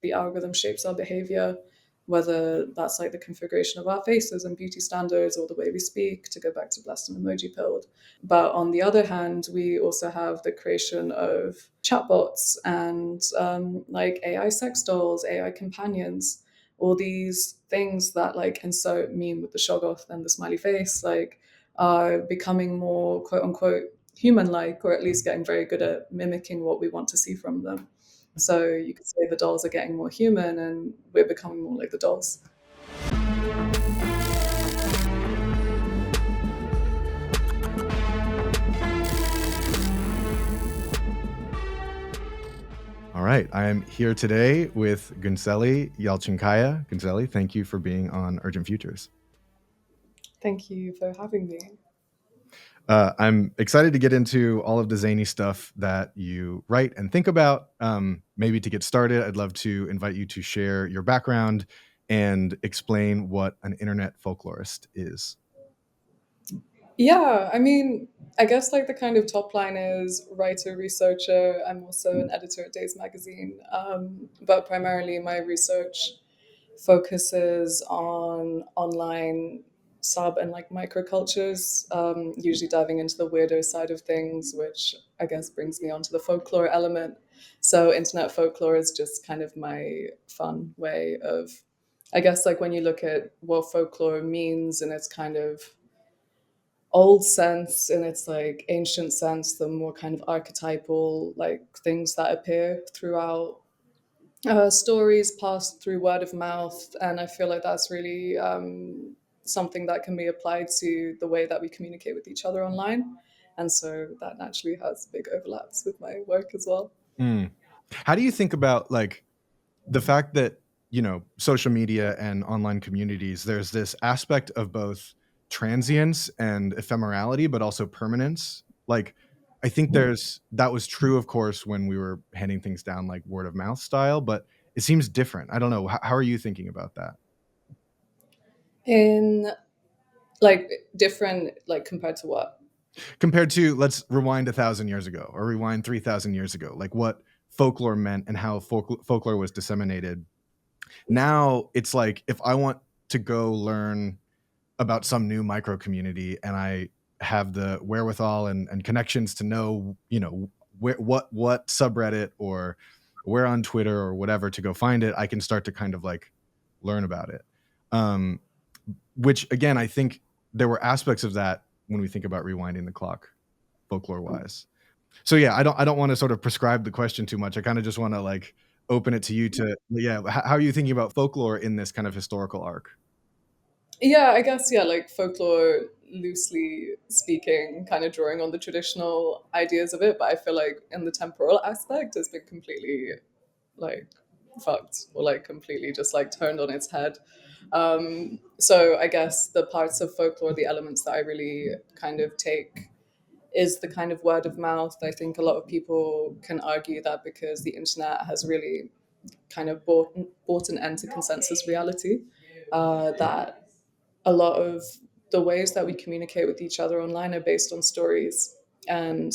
the algorithm shapes our behavior, whether that's like the configuration of our faces and beauty standards or the way we speak, to go back to blessed and emoji pilled. But on the other hand, we also have the creation of chatbots and like AI sex dolls, AI companions, all these things that like insert meme with the shoggoth and the smiley face, like are becoming more quote unquote human like, or at least getting very good at mimicking what we want to see from them. So you could say the dolls are getting more human and we're becoming more like the dolls. All right, I am here today with Günseli Yalcinkaya. Günseli, thank you for being on Urgent Futures. Thank you for having me. I'm excited to get into all of the zany stuff that you write and think about. Maybe to get started, I'd love to invite you to share your background and explain what an internet folklorist is. Yeah, I mean, I guess like the kind of top line is writer, researcher. I'm also an editor at Dazed Magazine, but primarily my research focuses on online sub and like microcultures, usually diving into the weirder side of things, which I guess brings me onto the folklore element. So internet folklore is just kind of my fun way of, I guess, like when you look at what folklore means in its kind of old sense, in its like ancient sense, the more kind of archetypal like things that appear throughout stories passed through word of mouth. And I feel like that's really something that can be applied to the way that we communicate with each other online. And so that naturally has big overlaps with my work as well. How do you think about like the fact that, you know, social media and online communities, there's this aspect of both transience and ephemerality, but also permanence? Like, I think that was true, of course, when we were handing things down like word of mouth style, but it seems different. I don't know. How are you thinking about that? In like different, like compared to what? Compared to, let's rewind 1,000 years ago or rewind 3,000 years ago, like what folklore meant and how folklore was disseminated. Now it's like, if I want to go learn about some new micro community and I have the wherewithal and connections to know, you know, what subreddit or where on Twitter or whatever to go find it, I can start to kind of like learn about it. Which again, I think there were aspects of that when we think about rewinding the clock folklore wise. So yeah, I don't want to sort of prescribe the question too much. I kind of just want to like open it to you to, yeah, how are you thinking about folklore in this kind of historical arc? Yeah, I guess, yeah, like folklore, loosely speaking, kind of drawing on the traditional ideas of it. But I feel like in the temporal aspect, has been completely like fucked, or like completely just like turned on its head. So I guess the parts of folklore, the elements that I really kind of take is the kind of word of mouth. I think a lot of people can argue that because the internet has really kind of brought an end to consensus reality, that a lot of the ways that we communicate with each other online are based on stories and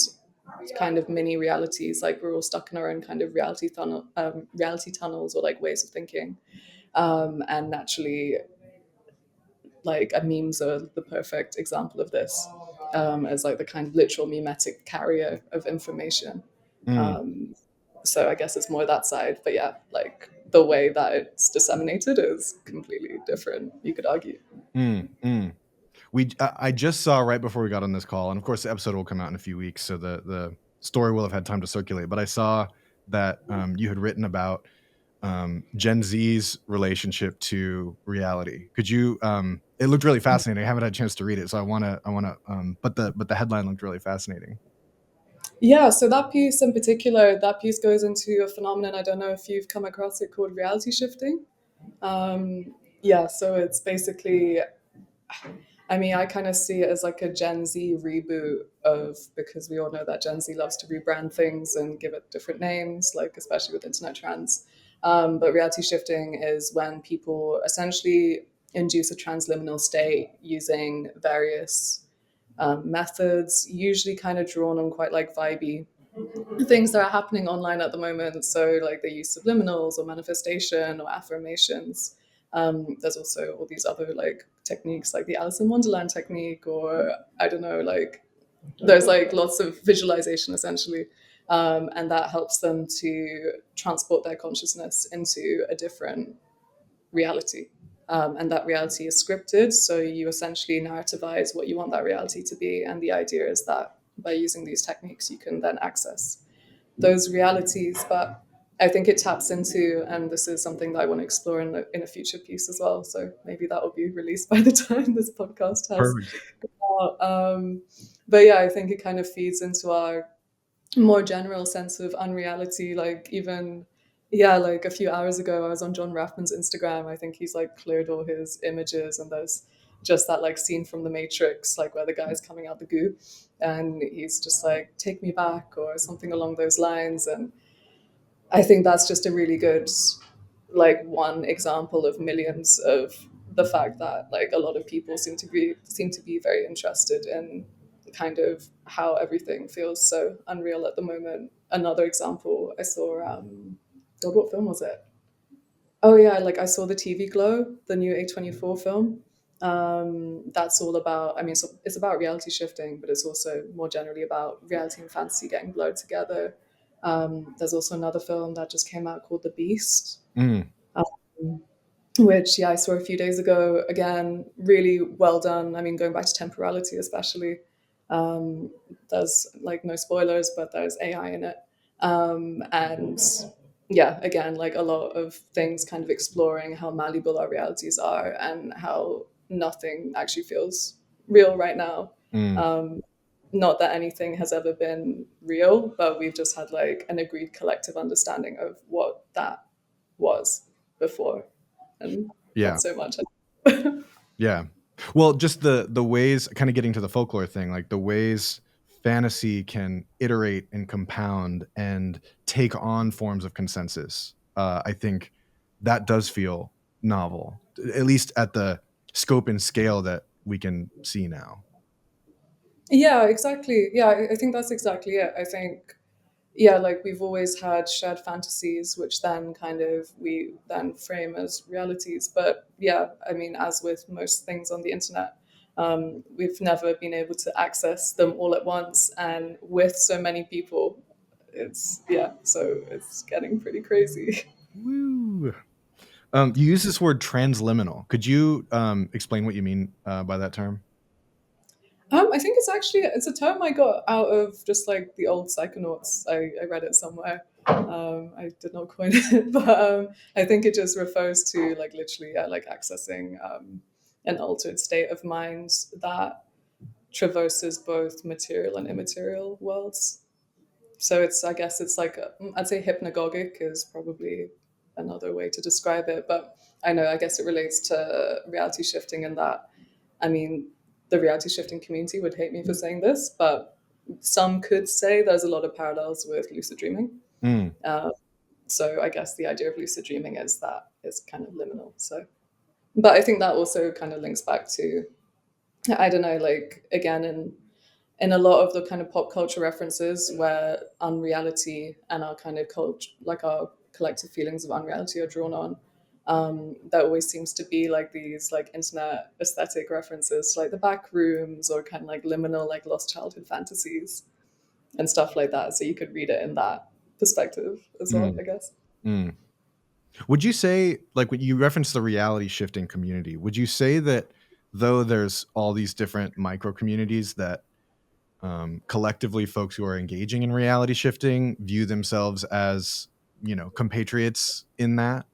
kind of mini realities. Like we're all stuck in our own kind of reality tunnels or like ways of thinking. And naturally, like memes are the perfect example of this, as like the kind of literal mimetic carrier of information. Mm. So I guess it's more that side. But yeah, like the way that it's disseminated is completely different, you could argue. Mm, mm. I just saw right before we got on this call, and of course the episode will come out in a few weeks, so the story will have had time to circulate. But I saw that you had written about Gen Z's relationship to reality. Could you? It looked really fascinating. I haven't had a chance to read it, so I want to. But the headline looked really fascinating. Yeah, so that piece in particular, that piece goes into a phenomenon, I don't know if you've come across it, called reality shifting. Yeah, so it's basically, I mean, I kind of see it as like a Gen Z reboot of, because we all know that Gen Z loves to rebrand things and give it different names, like especially with internet trends. But reality shifting is when people essentially induce a transliminal state using various methods, usually kind of drawn on quite like vibey things that are happening online at the moment. So like the use of liminals or manifestation or affirmations. There's also all these other like techniques like the Alice in Wonderland technique, or I don't know, like there's like lots of visualization essentially. And that helps them to transport their consciousness into a different reality. And that reality is scripted. So you essentially narrativize what you want that reality to be. And the idea is that by using these techniques, you can then access those realities. But I think it taps into, and this is something that I want to explore in a future piece as well. So maybe that will be released by the time this podcast has Perfect. come out. But yeah, I think it kind of feeds into our more general sense of unreality. Like even, yeah, like a few hours ago, I was on John Raffman's Instagram. I think he's like cleared all his images, and there's just that like scene from The Matrix, like where the guy's coming out the goo, and he's just like, "Take me back" or something along those lines. And I think that's just a really good, like one example of millions of the fact that like a lot of people seem to be very interested in kind of how everything feels so unreal at the moment. Another example I saw, God, what film was it? Oh yeah, like I saw the TV Glow, the new A24 film. That's all about. I mean, it's about reality shifting, but it's also more generally about reality and fantasy getting blurred together. There's also another film that just came out called The Beast, Mm, um, which yeah I saw a few days ago. Again, really well done. I mean, going back to temporality, especially. Um, there's like no spoilers, but there's AI in it, and yeah, again, like a lot of things kind of exploring how malleable our realities are and how nothing actually feels real right now. mm, Um, Not that anything has ever been real, but we've just had like an agreed collective understanding of what that was before, and yeah. not so much. Yeah. Well, just the ways, kind of getting to the folklore thing, like the ways fantasy can iterate and compound and take on forms of consensus. I think that does feel novel, at least at the scope and scale that we can see now. Yeah, exactly. Yeah, I think that's exactly it. I think yeah, like we've always had shared fantasies, which then kind of we then frame as realities. But yeah, I mean, as with most things on the internet, we've never been able to access them all at once, and with so many people, it's yeah, so it's getting pretty crazy. Woo. You use this word transliminal. Could you explain what you mean by that term? I think it's a term I got out of just like the old psychonauts. I read it somewhere. I did not coin it, but I think it just refers to like literally yeah, like accessing an altered state of mind that traverses both material and immaterial worlds. So it's I guess it's like I'd say hypnagogic is probably another way to describe it, but I know I guess it relates to reality shifting in that I mean, the reality shifting community would hate me for saying this, but some could say there's a lot of parallels with lucid dreaming. Mm, Uh, so I guess the idea of lucid dreaming is that it's kind of liminal. So, but I think that also kind of links back to I don't know, like again in a lot of the kind of pop culture references where unreality and our kind of culture, like our collective feelings of unreality are drawn on. There always seems to be like these like internet aesthetic references to like the back rooms or kind of like liminal like lost childhood fantasies and stuff like that. So you could read it in that perspective as well, mm, I guess. mm. Would you say, like when you reference the reality shifting community, would you say that though there's all these different micro communities that collectively folks who are engaging in reality shifting view themselves as, compatriots in that?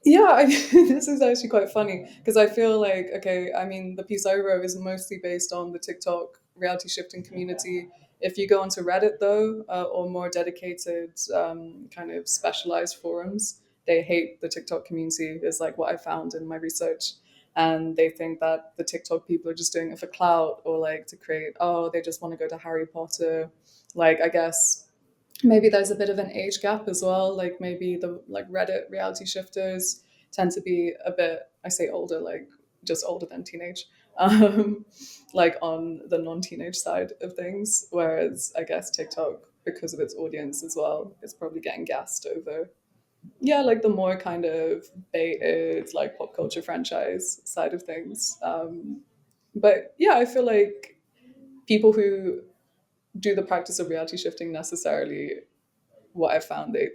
Yeah, this is actually quite funny because I feel like, okay, I mean, the piece I wrote is mostly based on the TikTok reality shifting community. If you go onto Reddit, though, or more dedicated, kind of specialized forums, they hate the TikTok community, is like what I found in my research. And they think that the TikTok people are just doing it for clout or like to create, oh, they just want to go to Harry Potter. Like, I guess maybe there's a bit of an age gap as well. Like maybe the like Reddit reality shifters tend to be a bit, I say older, like just older than teenage, um, like on the non-teenage side of things. Whereas I guess TikTok because of its audience as well. It's probably getting gassed over, yeah, like the more kind of baited like pop culture franchise side of things. But yeah, I feel like people who do the practice of reality shifting necessarily, what I found, they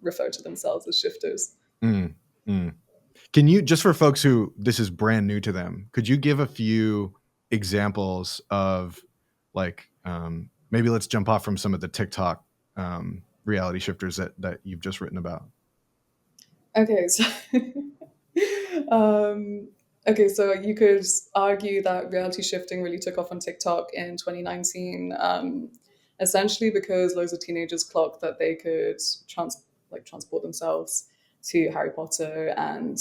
refer to themselves as shifters. Mm, mm. Can you, just for folks who this is brand new to them, could you give a few examples of like maybe let's jump off from some of the TikTok reality shifters that you've just written about? Okay, so um, okay, so you could argue that reality shifting really took off on TikTok in 2019, essentially because loads of teenagers clocked that they could transport themselves to Harry Potter, and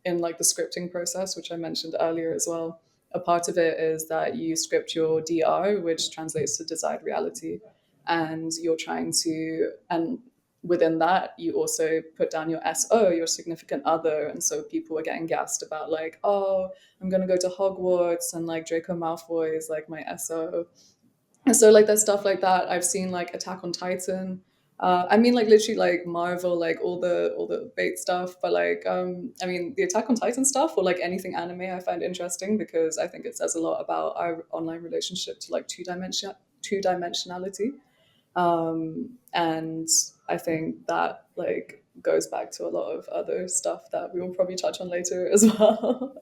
in like the scripting process, which I mentioned earlier as well. A part of it is that you script your DR, which translates to desired reality, and you're trying to, and within that, you also put down your SO, your significant other. And so people are getting gassed about like, oh, I'm gonna go to Hogwarts, and like Draco Malfoy is like my SO. And so like there's stuff like that. I've seen like Attack on Titan. I mean like literally like Marvel, like all the bait stuff, but like I mean the Attack on Titan stuff or like anything anime I find interesting because I think it says a lot about our online relationship to like two dimensionality. And I think that like goes back to a lot of other stuff that we will probably touch on later as well.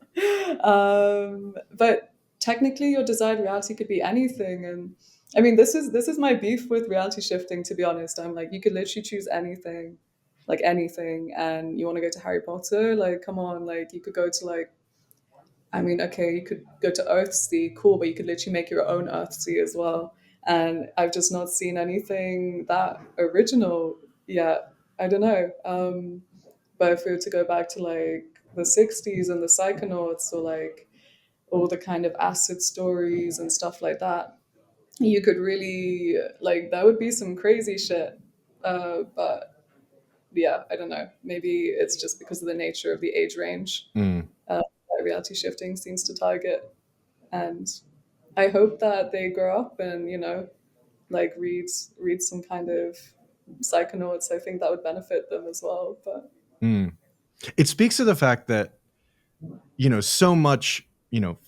But technically, your desired reality could be anything, and I mean, this is my beef with reality shifting. To be honest, I'm like, you could literally choose anything, like anything, and you want to go to Harry Potter, like, come on, like, you could go to like, I mean, okay, you could go to Earthsea, cool, but you could literally make your own Earthsea as well. And I've just not seen anything that original yet. I don't know. But if we were to go back to like the 60s and the psychonauts, or like all the kind of acid stories and stuff like that, you could really, like, that would be some crazy shit. But yeah, I don't know. Maybe it's just because of the nature of the age range Mm, that reality shifting seems to target. And I hope that they grow up and, like read some kind of psychonauts. I think that would benefit them as well. But mm. It speaks to the fact that so much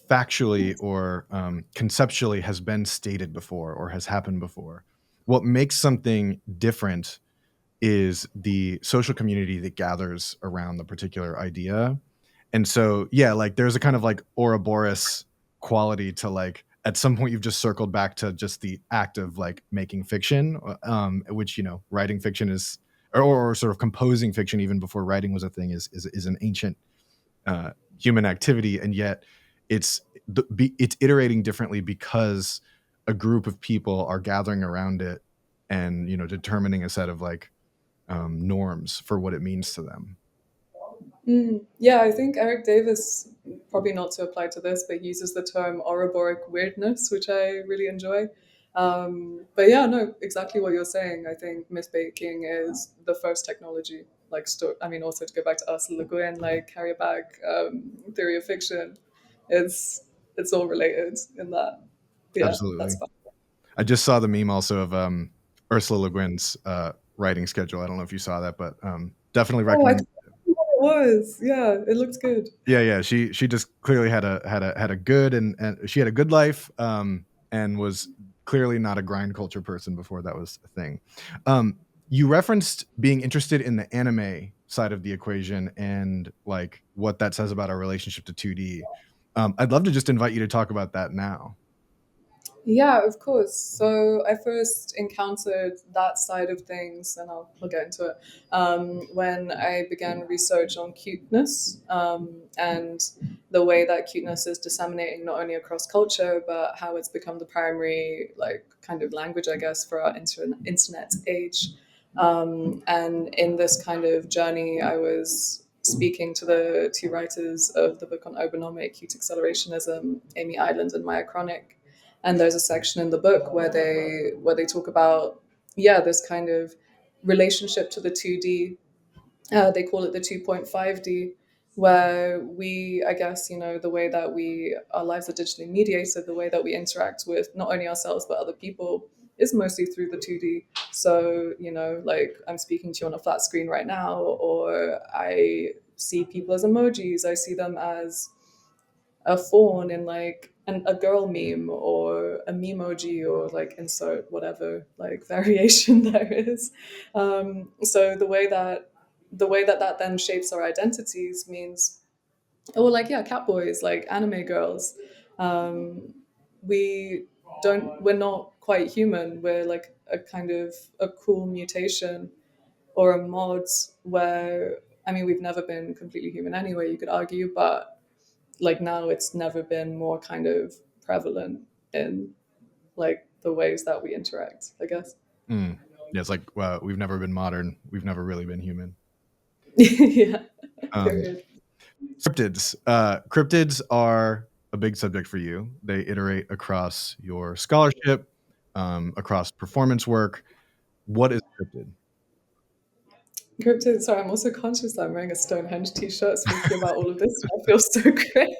factually or conceptually has been stated before or has happened before. What makes something different is the social community that gathers around the particular idea. And so, yeah, like there's a kind of like Ouroboros quality to like at some point you've just circled back to just the act of like making fiction, which writing fiction is, or sort of composing fiction even before writing was a thing, is an ancient uh, human activity, and yet it's iterating differently because a group of people are gathering around it and determining a set of like norms for what it means to them. yeah, I think Eric Davis, probably not to apply to this, but he uses the term Ouroboros weirdness, which I really enjoy. But yeah, no, exactly what you're saying. I think myth making is the first technology. Like, I mean, also to go back to Ursula Le Guin, like carry back theory of fiction, it's all related in that. Yeah, that's Absolutely. fun. I just saw the meme also of Ursula Le Guin's writing schedule. I don't know if you saw that, but definitely Oh, I recommend. thought it was. Yeah, it looks good. Yeah, yeah. She just clearly had a good and she had a good life, and was clearly not a grind culture person before that was a thing. You referenced being interested in the anime side of the equation and like what that says about our relationship to 2D. I'd love to just invite you to talk about that now. Yeah, of course. So I first encountered that side of things, and I'll get into it, when I began research on cuteness, and the way that cuteness is disseminating not only across culture, but how it's become the primary, like, kind of language, I guess, for our internet age. And in this kind of journey, I was speaking to the two writers of the book on urbanomic cute accelerationism, Amy Island and Maya Chronic. And there's a section in the book where they talk about, yeah, this kind of relationship to the 2D. They call it the 2.5D, where we, I guess, the way that our lives are digitally mediated, the way that we interact with not only ourselves but other people, is mostly through the 2D. So, like I'm speaking to you on a flat screen right now, or I see people as emojis, I see them as a fawn in like a girl meme or a memoji, or like insert whatever like variation there is. So the way that then shapes our identities means, or like, yeah, catboys, like anime girls. Um, we we're not quite human. We're like a kind of a cool mutation or a mod where, I mean, we've never been completely human anyway, you could argue, but like now it's never been more kind of prevalent in like the ways that we interact, I guess. Mm. Yeah, it's like we've never been modern. We've never really been human. Yeah, Um, period. cryptids. Cryptids are a big subject for you. They iterate across your scholarship, across performance work. What is a cryptid? Cryptid, sorry, I'm also conscious that I'm wearing a Stonehenge t-shirt speaking about all of this. And I feel so cringe.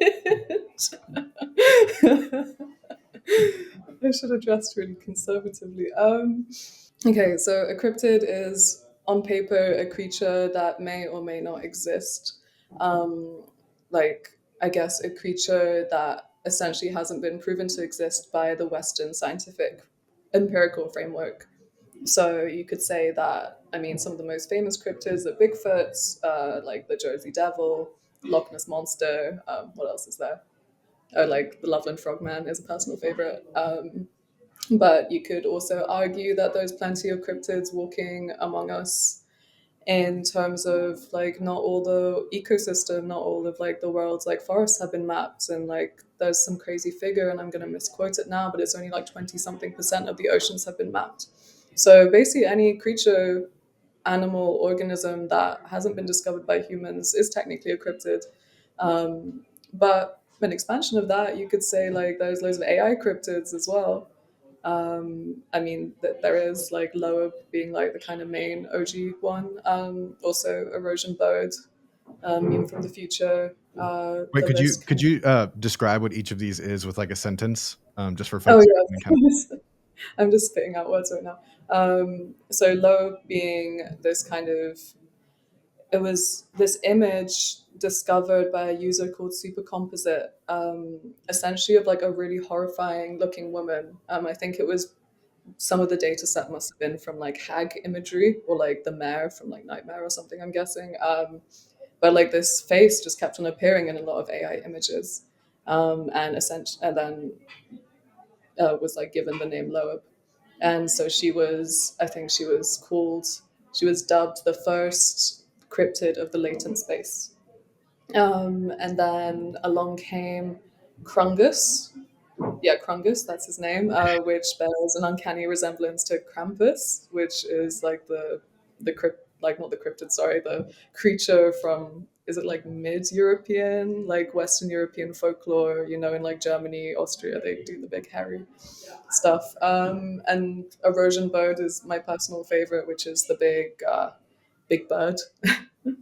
I should have dressed really conservatively. Okay, so a cryptid is, on paper, a creature that may or may not exist. Um, like, I guess, a creature that essentially hasn't been proven to exist by the Western scientific empirical framework. So you could say that, I mean, some of the most famous cryptids are Bigfoots, like the Jersey Devil, Loch Ness Monster. What else is there? Oh, like the Loveland Frogman is a personal favorite. But you could also argue that there's plenty of cryptids walking among us in terms of like not all the ecosystem, not all of like the world's like forests have been mapped, and like there's some crazy figure, and I'm going to misquote it now, but it's only like 20 something percent of the oceans have been mapped. So basically, any creature, animal, organism that hasn't been discovered by humans is technically a cryptid. But an expansion of that, you could say like there's loads of AI cryptids as well. I mean, that there is like Loeb being like the kind of main OG one. Also, Erosion Bird, Meme from the Future, Wait, the list could can. you describe what each of these is with like a sentence, just for Oh folks who yeah, kind I'm just spitting out words right now. So Loeb being this kind of, it was this image discovered by a user called Supercomposite, essentially of like a really horrifying looking woman. I think it was, some of the data set must have been from like hag imagery or like the mare from like Nightmare or something, I'm guessing. But like this face just kept on appearing in a lot of AI images, and then was like given the name Loeb. And so she was, I think she was dubbed the first cryptid of the latent space. And then along came Krungus, yeah, Krungus, that's his name, which bears an uncanny resemblance to Krampus, which is like the crypt, like not the cryptid, sorry, the creature from, is it like mid-European, like Western European folklore? In like Germany, Austria, they do the big hairy stuff. And Erosion Bird is my personal favorite, which is the big bird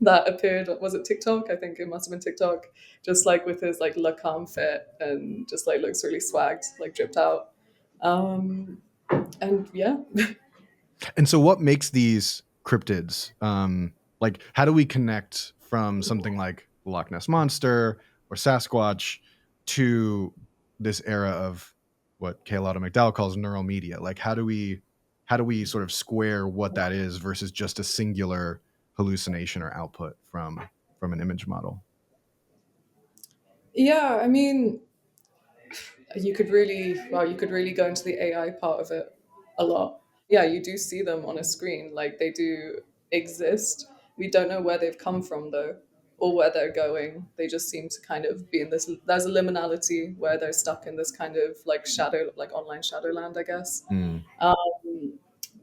that appeared. Was it TikTok? I think it must have been TikTok. Just like with his like Lacan fit and just like looks really swagged, like dripped out. Um, and yeah, And so, what makes these cryptids? Like, how do we connect from something like the Loch Ness monster or Sasquatch to this era of what Kayla McDowell calls neural media? Like, how do we sort of square what that is versus just a singular hallucination or output from an image model? yeah. I mean, you could really go into the AI part of it a lot. Yeah, you do see them on a screen, like they do exist. We don't know where they've come from though, or where they're going. They just seem to kind of be in this, there's a liminality where they're stuck in this kind of like shadow, like online shadowland, I guess. Mm.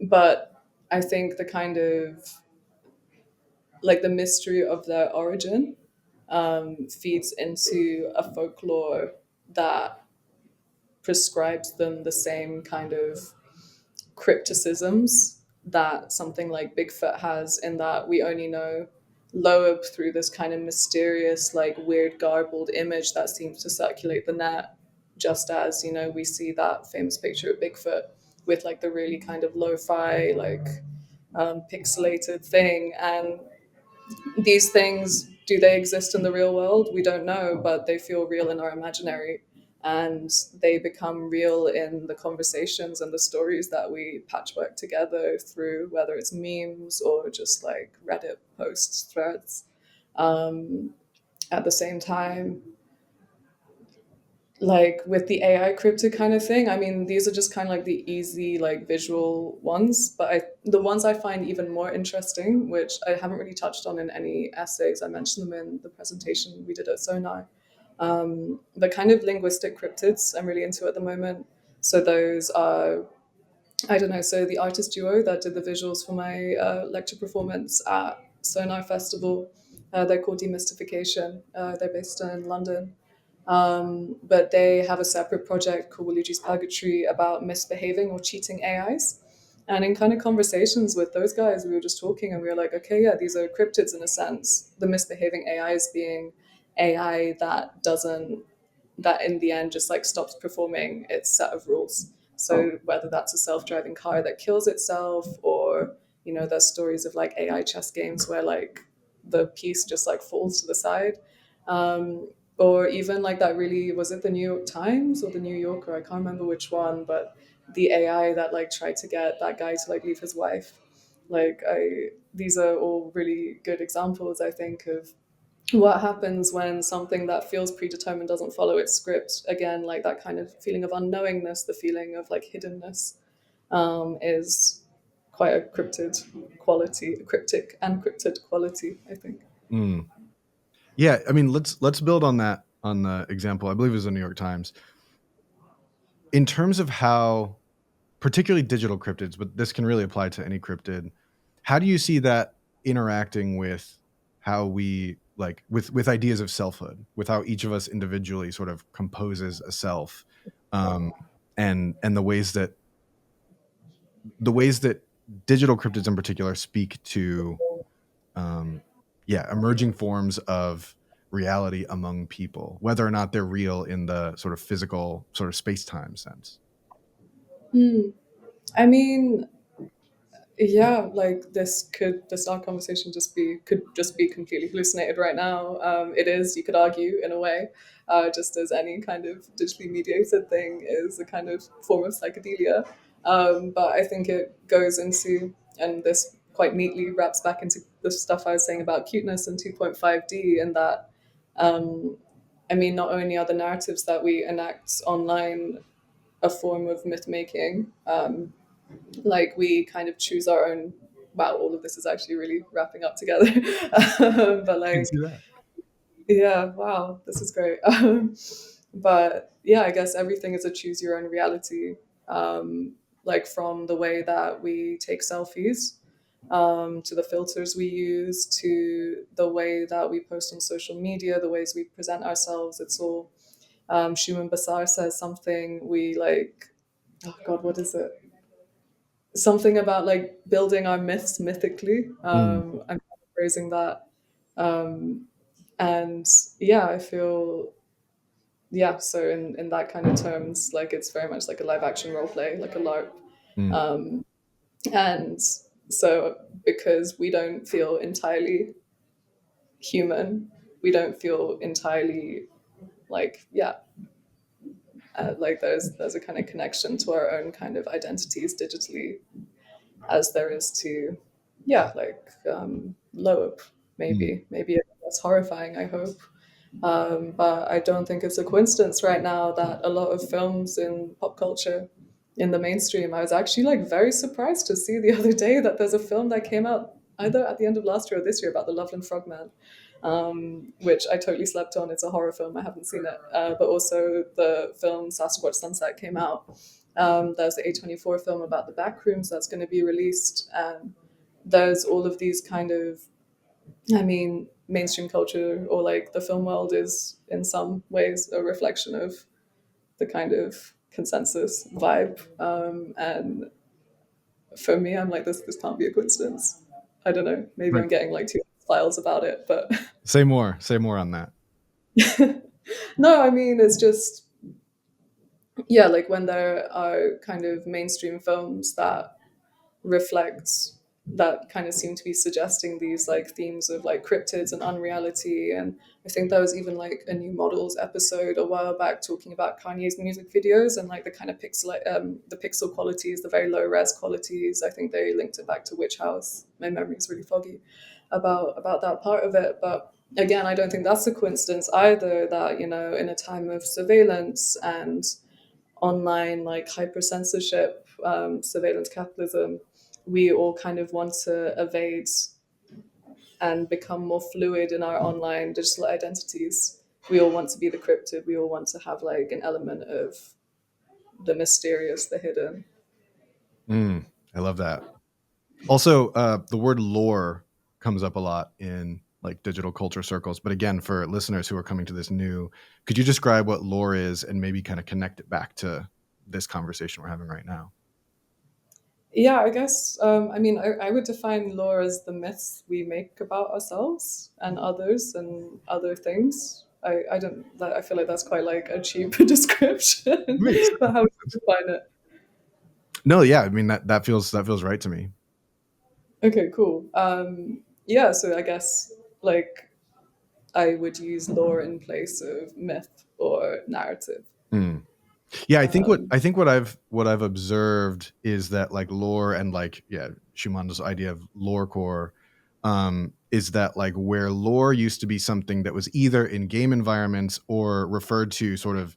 But I think the kind of like the mystery of their origin feeds into a folklore that prescribes them the same kind of crypticisms that something like Bigfoot has, in that we only know Loeb through this kind of mysterious, like weird, garbled image that seems to circulate the net, just as, we see that famous picture of Bigfoot with like the really kind of lo-fi, like pixelated thing. And these things, do they exist in the real world? We don't know, but they feel real in our imaginary. And they become real in the conversations and the stories that we patchwork together through, whether it's memes or just like Reddit posts, threads. Um, at the same time, like with the AI cryptid kind of thing, I mean, these are just kind of like the easy, like visual ones. But the ones I find even more interesting, which I haven't really touched on in any essays, I mentioned them in the presentation we did at Sonar. The kind of linguistic cryptids I'm really into at the moment. So those are, I don't know, so the artist duo that did the visuals for my lecture performance at Sonar Festival, they're called Demystification. They're based in London. But they have a separate project called Luigi's Purgatory about misbehaving or cheating AIs. And in kind of conversations with those guys, we were just talking and we were like, okay, yeah, these are cryptids in a sense. The misbehaving AIs being AI that doesn't, that in the end just like stops performing its set of rules. So whether that's a self-driving car that kills itself, or you know, there's stories of like AI chess games where like the piece just like falls to the side. Or even like that, really, was it the New York Times or the New Yorker, I can't remember which one, but the AI that like tried to get that guy to like leave his wife. Like I These are all really good examples, I think, of what happens when something that feels predetermined doesn't follow its script. Again, like that kind of feeling of unknowingness, the feeling of like hiddenness, is quite a cryptid quality, a cryptic and cryptid quality, I think. Mm. Yeah, I mean, let's build on that, on the example. I believe it was the New York Times. In terms of how, particularly digital cryptids, but this can really apply to any cryptid, how do you see that interacting with how we, like, with ideas of selfhood, with how each of us individually sort of composes a self, um, and the ways that digital cryptids in particular speak to, um, yeah, emerging forms of reality among people, whether or not they're real in the sort of physical sort of space-time sense. Hmm. I mean, yeah, like this our conversation could just be completely hallucinated right now. It is, you could argue, in a way, just as any kind of digitally mediated thing is a kind of form of psychedelia. But I think it goes into, and this quite neatly wraps back into the stuff I was saying about cuteness and 2.5D, and that, um, I mean, not only are the narratives that we enact online a form of myth making, like we kind of choose our own, wow, all of this is actually really wrapping up together. But I can see like, that. yeah, wow, this is great. But yeah, I guess everything is a choose your own reality, like from the way that we take selfies, to the filters we use, to the way that we post on social media, the ways we present ourselves. It's all, Shuman Basar says something, we like, oh god, what is it, something about like building our myths mythically. Mm, I'm phrasing that. Um, and yeah, I feel, yeah, so in that kind of terms, like it's very much like a live action role play, like a LARP. mm, Um, and so because we don't feel entirely human, we don't feel entirely like, yeah, like there's a kind of connection to our own kind of identities digitally, as there is to, yeah, like Loeb, mm, maybe that's horrifying, I hope. But I don't think it's a coincidence right now that a lot of films in pop culture, in the mainstream, I was actually like very surprised to see the other day that there's a film that came out either at the end of last year or this year about the Loveland Frogman, which I totally slept on. It's a horror film. I haven't seen it. But also the film Sasquatch Sunset came out. There's the A24 film about the backrooms that's going to be released. And there's all of these kind of, I mean, mainstream culture or like the film world is in some ways a reflection of the kind of consensus vibe. And for me, I'm like, this can't be a coincidence. I don't know. Maybe right. I'm getting like too files about it, but Say more on that. no, I mean, it's just, yeah, like when there are kind of mainstream films that reflect, that kind of seem to be suggesting these like themes of like cryptids and unreality. And I think there was even like a New Models episode a while back talking about Kanye's music videos and like the kind of the pixel qualities, the very low res qualities. I think they linked it back to Witch House. My memory is really foggy about that part of it, but again, I don't think that's a coincidence either, that, you know, in a time of surveillance and online like hyper censorship, surveillance capitalism, we all kind of want to evade and become more fluid in our online digital identities. We all want to be the cryptid. We all want to have like an element of the mysterious, the hidden. I love that. Also, the word lore comes up a lot in like digital culture circles. But again, for listeners who are coming to this new, could you describe what lore is and maybe kind of connect it back to this conversation we're having right now? Yeah, I guess. I mean, I would define lore as the myths we make about ourselves and others and other things. I don't. I feel like that's quite like a cheap description, Makes but how would sense. you define it? No, yeah, I mean that feels right to me. Okay, cool. Yeah, so I guess like I would use lore in place of myth or narrative. Hmm. Yeah, Um, I think what I've observed is that like lore and like yeah, Schumann's idea of lore core is that like where lore used to be something that was either in game environments or referred to sort of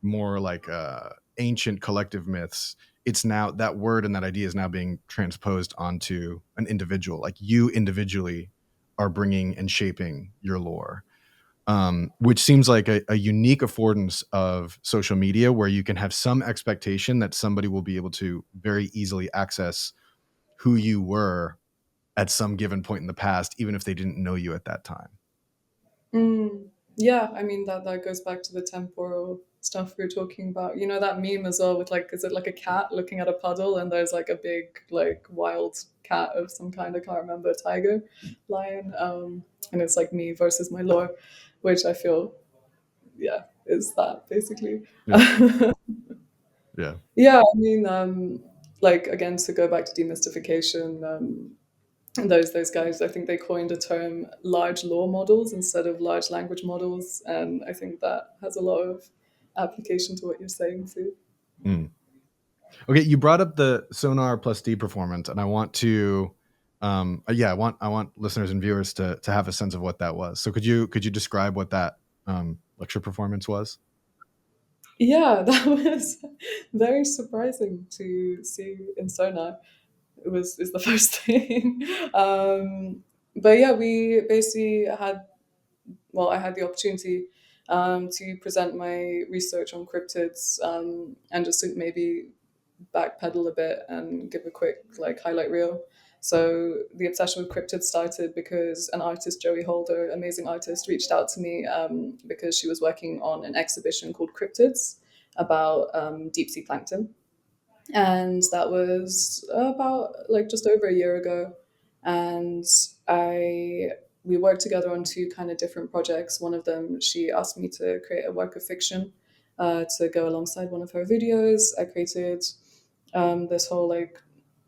more like ancient collective myths, it's now that word and that idea is now being transposed onto an individual. Like you individually are bringing and shaping your lore, which seems like a unique affordance of social media where you can have some expectation that somebody will be able to very easily access who you were at some given point in the past, even if they didn't know you at that time. yeah, I mean that goes back to the temporal stuff we were talking about. You know that meme as well with like, is it like a cat looking at a puddle and there's like a big like wild cat of some kind, I can't remember, tiger, lion, and it's like me versus my lore, which I feel, yeah, is that basically. Yeah. Yeah. Yeah, I mean, like again, to go back to demystification, those guys, I think they coined a term large law models instead of large language models, and I think that has a lot of application to what you're saying too. Mm. Okay, you brought up the Sonar plus D performance, and I want to, yeah, I want listeners and viewers to have a sense of what that was. So could you describe what that lecture performance was? Yeah, that was very surprising to see in Sonar. It was is the first thing. But yeah, we basically had, well, I had the opportunity to present my research on cryptids, and just to maybe backpedal a bit and give a quick like highlight reel. So the obsession with cryptids started because an artist, Joey Holder, amazing artist, reached out to me because she was working on an exhibition called Cryptids about deep sea plankton, and that was about like just over a year ago. And I we worked together on two kind of different projects. One of them, she asked me to create a work of fiction to go alongside one of her videos. I created this whole like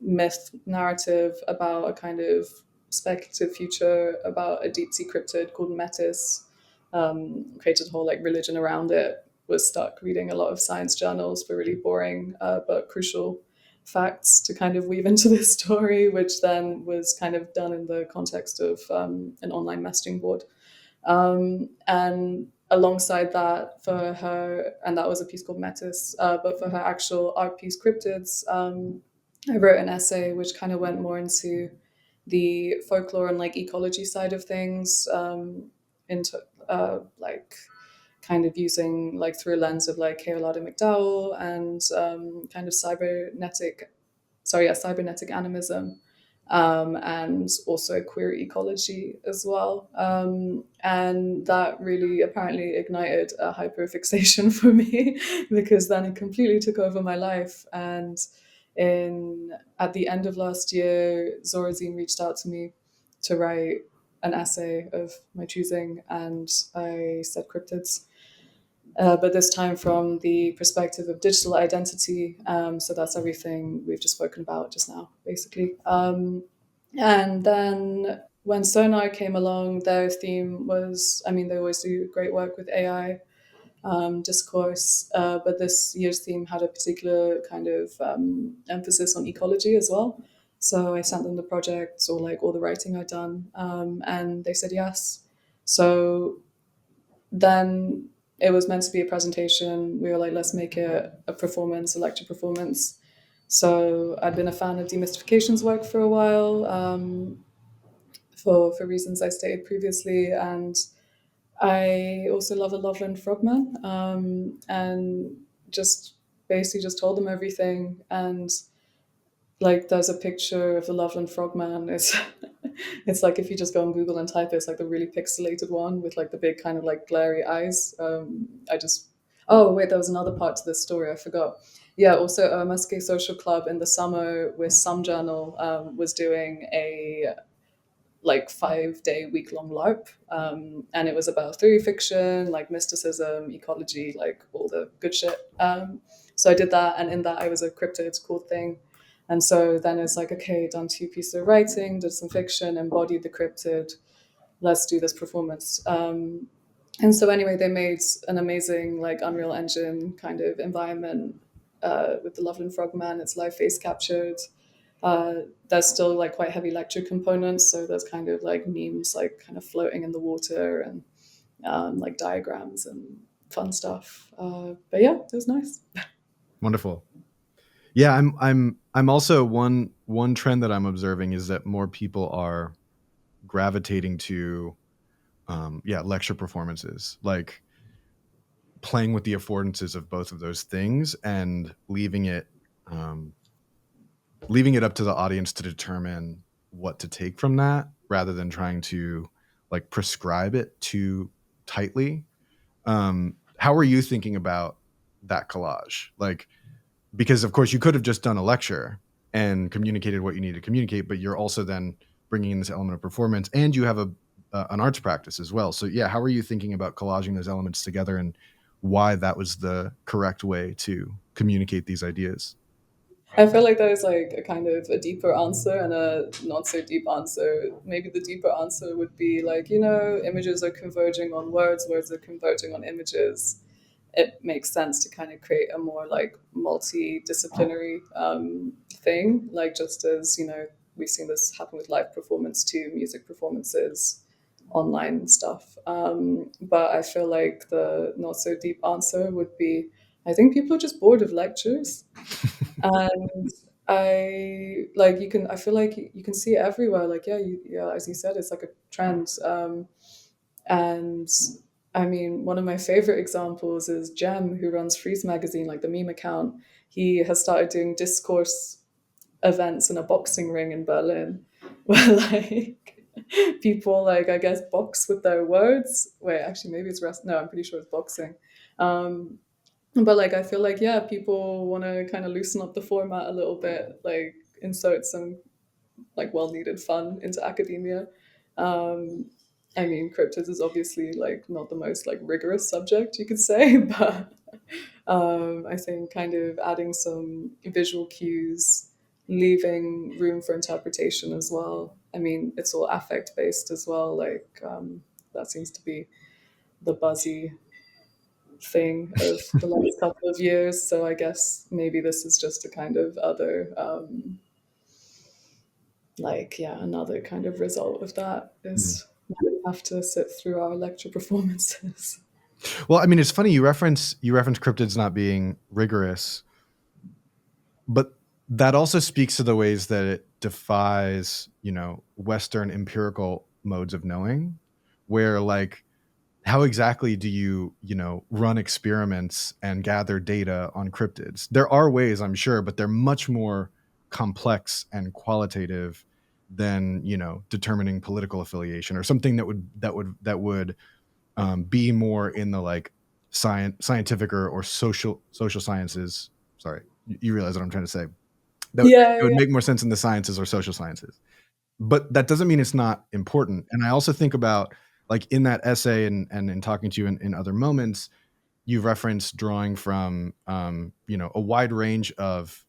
myth narrative about a kind of speculative future about a deep sea cryptid called Metis. Created a whole like religion around it. Was stuck reading a lot of science journals for really boring but crucial facts to kind of weave into this story, which then was kind of done in the context of an online messaging board. And alongside that, for her, and that was a piece called Metis, but for her actual art piece, Cryptids, I wrote an essay which kind of went more into the folklore and like ecology side of things, into like kind of using like through a lens of like Keolada McDowell and kind of cybernetic animism, and also queer ecology as well. And that really apparently ignited a hyperfixation for me because then it completely took over my life. And in at the end of last year, Zorazine reached out to me to write an essay of my choosing, and I said cryptids. but this time from the perspective of digital identity. So that's everything we've just spoken about just now, basically. And then when Sonar came along, their theme was, I mean, they always do great work with AI discourse, but this year's theme had a particular kind of emphasis on ecology as well. So I sent them the projects or like all the writing I'd done, and they said yes. So then it was meant to be a presentation. We were like, let's make it a performance, a lecture performance. So I'd been a fan of demystification's work for a while, for reasons I stated previously, and I also love a Loveland Frogman, and just basically just told them everything. And like, there's a picture of the Loveland Frogman. It's it's like if you just go on Google and type it, it's like the really pixelated one with like the big kind of like glary eyes. I just Oh wait, there was another part to this story I forgot. Yeah, also Musky Social Club in the summer with Some Journal was doing a like 5 day week long LARP. And it was about theory fiction, like mysticism, ecology, like all the good shit. So I did that, and in that I was a cryptid called thing. And so then it's like, okay, done 2 pieces of writing, did some fiction, embodied the cryptid, let's do this performance. And so anyway, they made an amazing like Unreal Engine kind of environment with the Loveland Frogman. It's live face captured. There's still like quite heavy lecture components, so there's kind of like memes like kind of floating in the water, and like diagrams and fun stuff. But yeah, it was nice. Wonderful. Yeah, I'm also one trend that I'm observing is that more people are gravitating to lecture performances, like playing with the affordances of both of those things and um, leaving it up to the audience to determine what to take from that rather than trying to like prescribe it too tightly. How are you thinking about that collage? Like, because of course you could have just done a lecture and communicated what you need to communicate, but you're also then bringing in this element of performance, and you have an arts practice as well. So yeah, how are you thinking about collaging those elements together, and why that was the correct way to communicate these ideas? I feel like there is like a kind of a deeper answer and a not so deep answer. Maybe the deeper answer would be like, images are converging on words, words are converging on images. It makes sense to kind of create a more like multidisciplinary thing. Like, just as we've seen this happen with live performance too, music performances, online stuff. But I feel like the not so deep answer would be, I think people are just bored of lectures. And I feel like you can see it everywhere. Like, yeah, yeah, as you said, it's like a trend. And I mean, one of my favorite examples is Jem, who runs Freeze Magazine, like the meme account. He has started doing discourse events in a boxing ring in Berlin, where like people, like, I guess, box with their words. Wait, actually, maybe it's no, I'm pretty sure it's boxing. Um, but like, I feel like, yeah, people want to kind of loosen up the format a little bit, like insert some like well needed fun into academia. um I mean, cryptids is obviously like not the most like rigorous subject you could say, but I think kind of adding some visual cues, leaving room for interpretation as well. I mean, it's all affect based as well, like that seems to be the buzzy thing of the last couple of years. So I guess maybe this is just a kind of other, like, yeah, another kind of result of that Mhm. is we have to sit through our lecture performances. Well, I mean, it's funny you reference cryptids not being rigorous, but that also speaks to the ways that it defies, Western empirical modes of knowing, where like how exactly do you, run experiments and gather data on cryptids? There are ways, I'm sure, but they're much more complex and qualitative than, determining political affiliation or something that would be more in the like scientific or social sciences. Sorry, you realize what I'm trying to say. Yeah, It would yeah, make more sense in the sciences or social sciences, but that doesn't mean it's not important. And I also think about like in that essay and in talking to you in other moments, you referenced drawing from a wide range of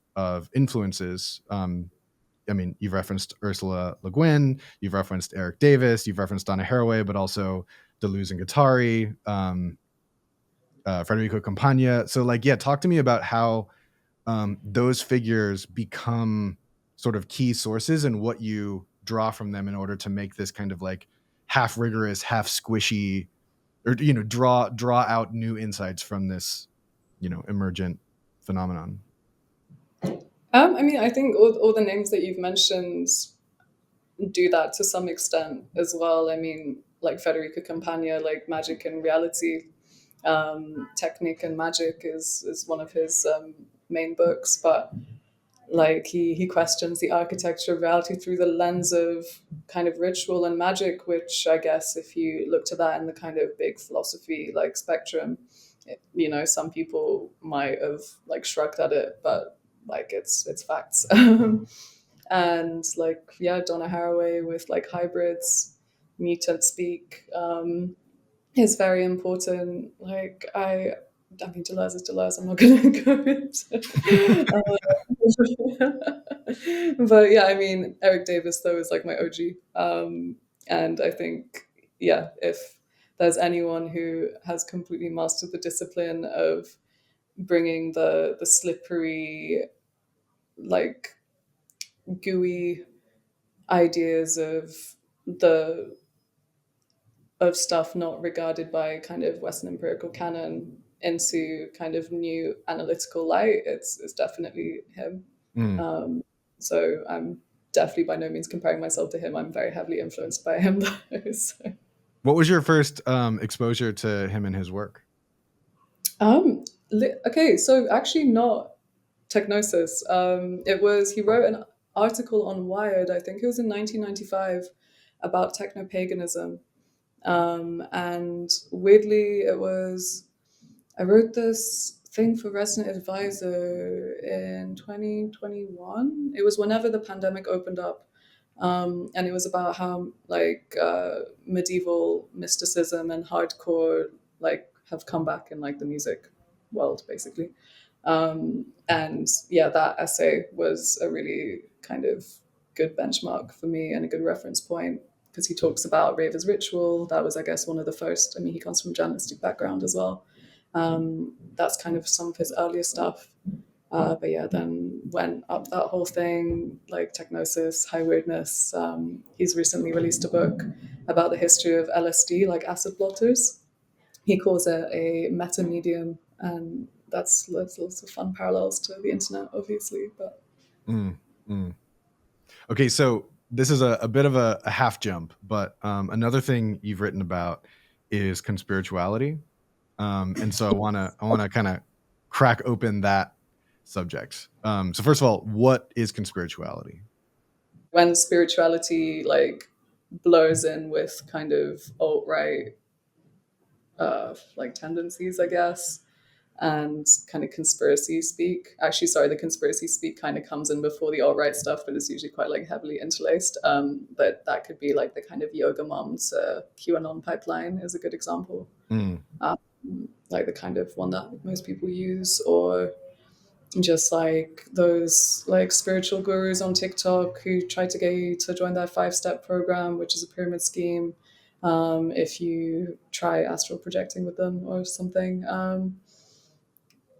influences. I mean, you've referenced Ursula Le Guin, you've referenced Eric Davis, you've referenced Donna Haraway, but also Deleuze and Guattari, Federico Campagna. So, like, yeah, talk to me about how those figures become sort of key sources and what you draw from them in order to make this kind of like half rigorous, half squishy, or draw out new insights from this emergent phenomenon. I mean, I think all the names that you've mentioned do that to some extent as well. I mean, like Federico Campagna, like Magic and Reality, Technique and Magic is one of his main books, but like he questions the architecture of reality through the lens of kind of ritual and magic, which I guess if you look to that in the kind of big philosophy like spectrum, some people might have like shrugged at it, but like it's facts. And like, yeah, Donna Haraway with like hybrids, mutant speak, is very important. Like I mean, Deleuze is Deleuze. I'm not going to go into. But yeah, I mean, Eric Davis though is like my OG, and I think yeah, if there's anyone who has completely mastered the discipline of bringing the slippery, like gooey ideas the of stuff not regarded by kind of Western empirical canon into kind of new analytical light, it's definitely him. Mm. Um, so I'm definitely by no means comparing myself to him. I'm very heavily influenced by him, though. So. What was your first exposure to him and his work? Okay, so actually not Technosis. It was he wrote an article on Wired. I think it was in 1995 about techno paganism. And weirdly, I wrote this thing for Resident Advisor in 2021. It was whenever the pandemic opened up. And it was about how like medieval mysticism and hardcore like have come back in like the music world, basically. And yeah, that essay was a really kind of good benchmark for me and a good reference point because he talks about rave as ritual. That was, I guess, one of the first. I mean, he comes from a journalistic background as well. That's kind of some of his earlier stuff. But yeah, then went up that whole thing, like technosis, high weirdness. He's recently released a book about the history of LSD, like acid blotters. He calls it a meta medium, and that's lots of fun parallels to the internet, obviously. But Mm, mm. Okay, so this is a bit of a half jump, but another thing you've written about is conspirituality, and so I want to kind of crack open that subject. So first of all, what is conspirituality? when spirituality like blows in with kind of alt right like tendencies, I guess, and kind of conspiracy speak. Actually, sorry, the conspiracy speak kind of comes in before the alt right stuff, but it's usually quite like heavily interlaced. But that could be like the kind of yoga moms QAnon pipeline is a good example. Mm. Um, like the kind of one that most people use, or just like those like spiritual gurus on TikTok who try to get you to join their 5-step program, which is a pyramid scheme. If you try astral projecting with them or something.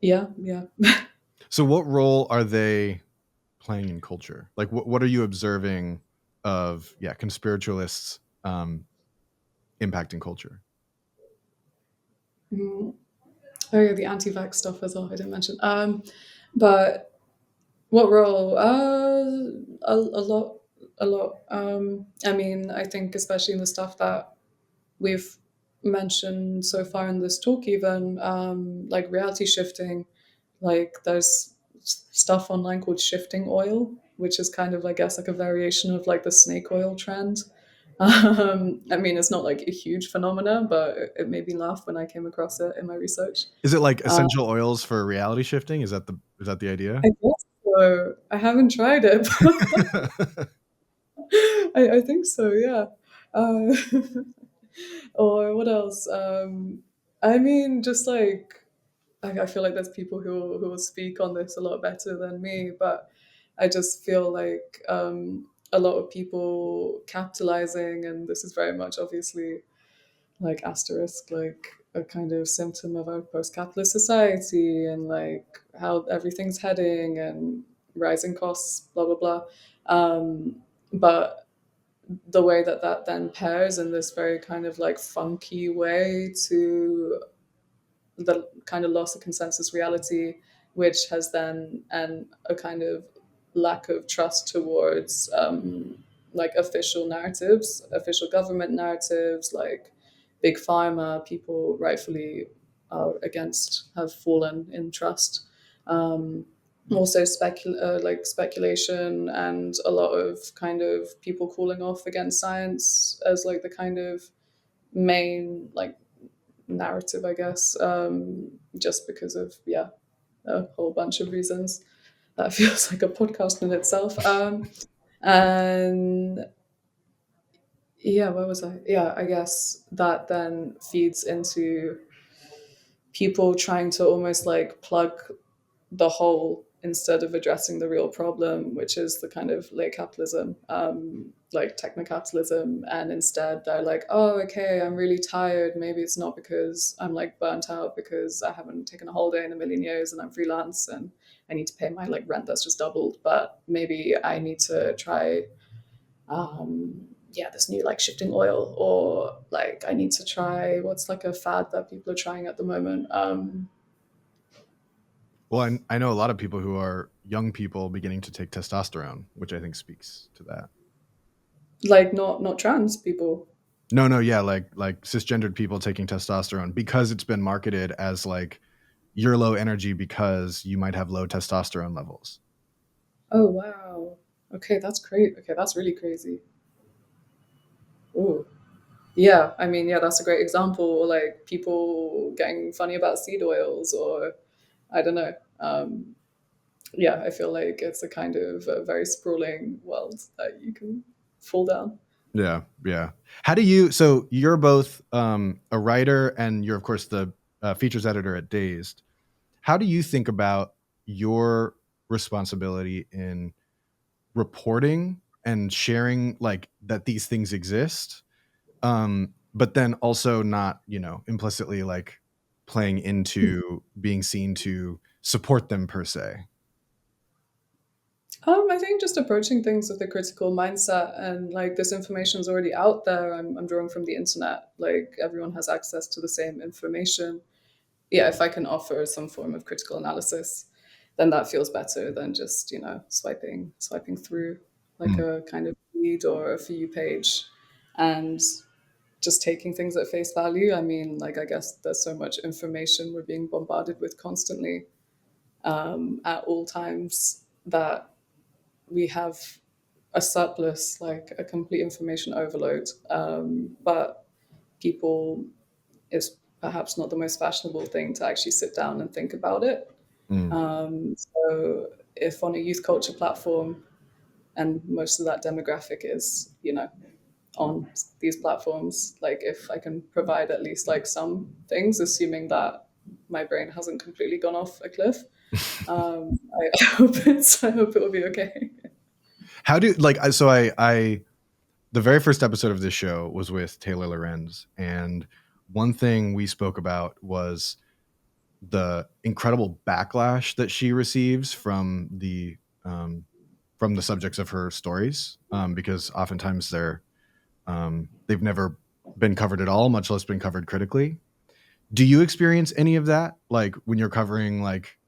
Yeah. So what role are they playing in culture? Like, what are you observing of conspiritualists impacting culture? Mm. Oh yeah, the anti-vax stuff as well. I didn't mention. But what role? A lot, a lot. I mean, I think especially in the stuff that we've mentioned so far in this talk, even like reality shifting, like there's stuff online called shifting oil, which is kind of, I guess, like a variation of like the snake oil trend. I mean, it's not like a huge phenomena, but it made me laugh when I came across it in my research. Is it like Uh, essential oils for reality shifting? Is that the idea? I guess so. I haven't tried it, but I think so. Yeah. Uh, or what else? I mean, just like I feel like there's people who will speak on this a lot better than me, but I just feel like a lot of people capitalizing, and this is very much obviously like asterisk, like a kind of symptom of our post-capitalist society and like how everything's heading and rising costs, blah blah blah. But the way that that then pairs in this very kind of like funky way to the kind of loss of consensus reality, which has then and a kind of lack of trust towards like official narratives, official government narratives, like big pharma. People rightfully are against have fallen in trust. Also, like speculation and a lot of kind of people calling off against science as like the kind of main like narrative, I guess, just because of a whole bunch of reasons. That feels like a podcast in itself. And yeah, where was I? Yeah, I guess that then feeds into people trying to almost like plug the hole instead of addressing the real problem, which is the kind of late capitalism, like techno-capitalism. And instead they're like, oh, okay, I'm really tired. Maybe it's not because I'm like burnt out because I haven't taken a holiday in a million years and I'm freelance and I need to pay my like rent that's just doubled. But maybe I need to try this new like shifting oil, or like I need to try what's like a fad that people are trying at the moment. Well, I know a lot of people who are young people beginning to take testosterone, which I think speaks to that. Like not trans people. No, no, yeah, like cisgendered people taking testosterone because it's been marketed as like you're low energy because you might have low testosterone levels. Oh wow. Okay, that's great. Okay, that's really crazy. Ooh. Yeah, I mean, yeah, that's a great example. Or like people getting funny about seed oils, or I don't know. Yeah, I feel like it's a kind of a very sprawling world that you can fall down. Yeah, yeah. How do you? So you're both a writer, and you're of course the features editor at Dazed. How do you think about your responsibility in reporting and sharing like that these things exist, but then also not, implicitly like playing into being seen to support them per se? I think just approaching things with a critical mindset, and like this information is already out there. I'm drawing from the internet. Like everyone has access to the same information. Yeah, if I can offer some form of critical analysis, then that feels better than just swiping through like Mm, a kind of feed or a for you page, and just taking things at face value. I mean, like I guess there's so much information we're being bombarded with constantly at all times that we have a surplus, like a complete information overload. But people is perhaps not the most fashionable thing to actually sit down and think about it. mm. So if on a youth culture platform, and most of that demographic is, on these platforms, like if I can provide at least like some things, assuming that my brain hasn't completely gone off a cliff, I hope it will be okay. How do like so I the very first episode of this show was with Taylor Lorenz, and one thing we spoke about was the incredible backlash that she receives from the subjects of her stories, because oftentimes they've never been covered at all, much less been covered critically. Do you experience any of that, like when you're covering like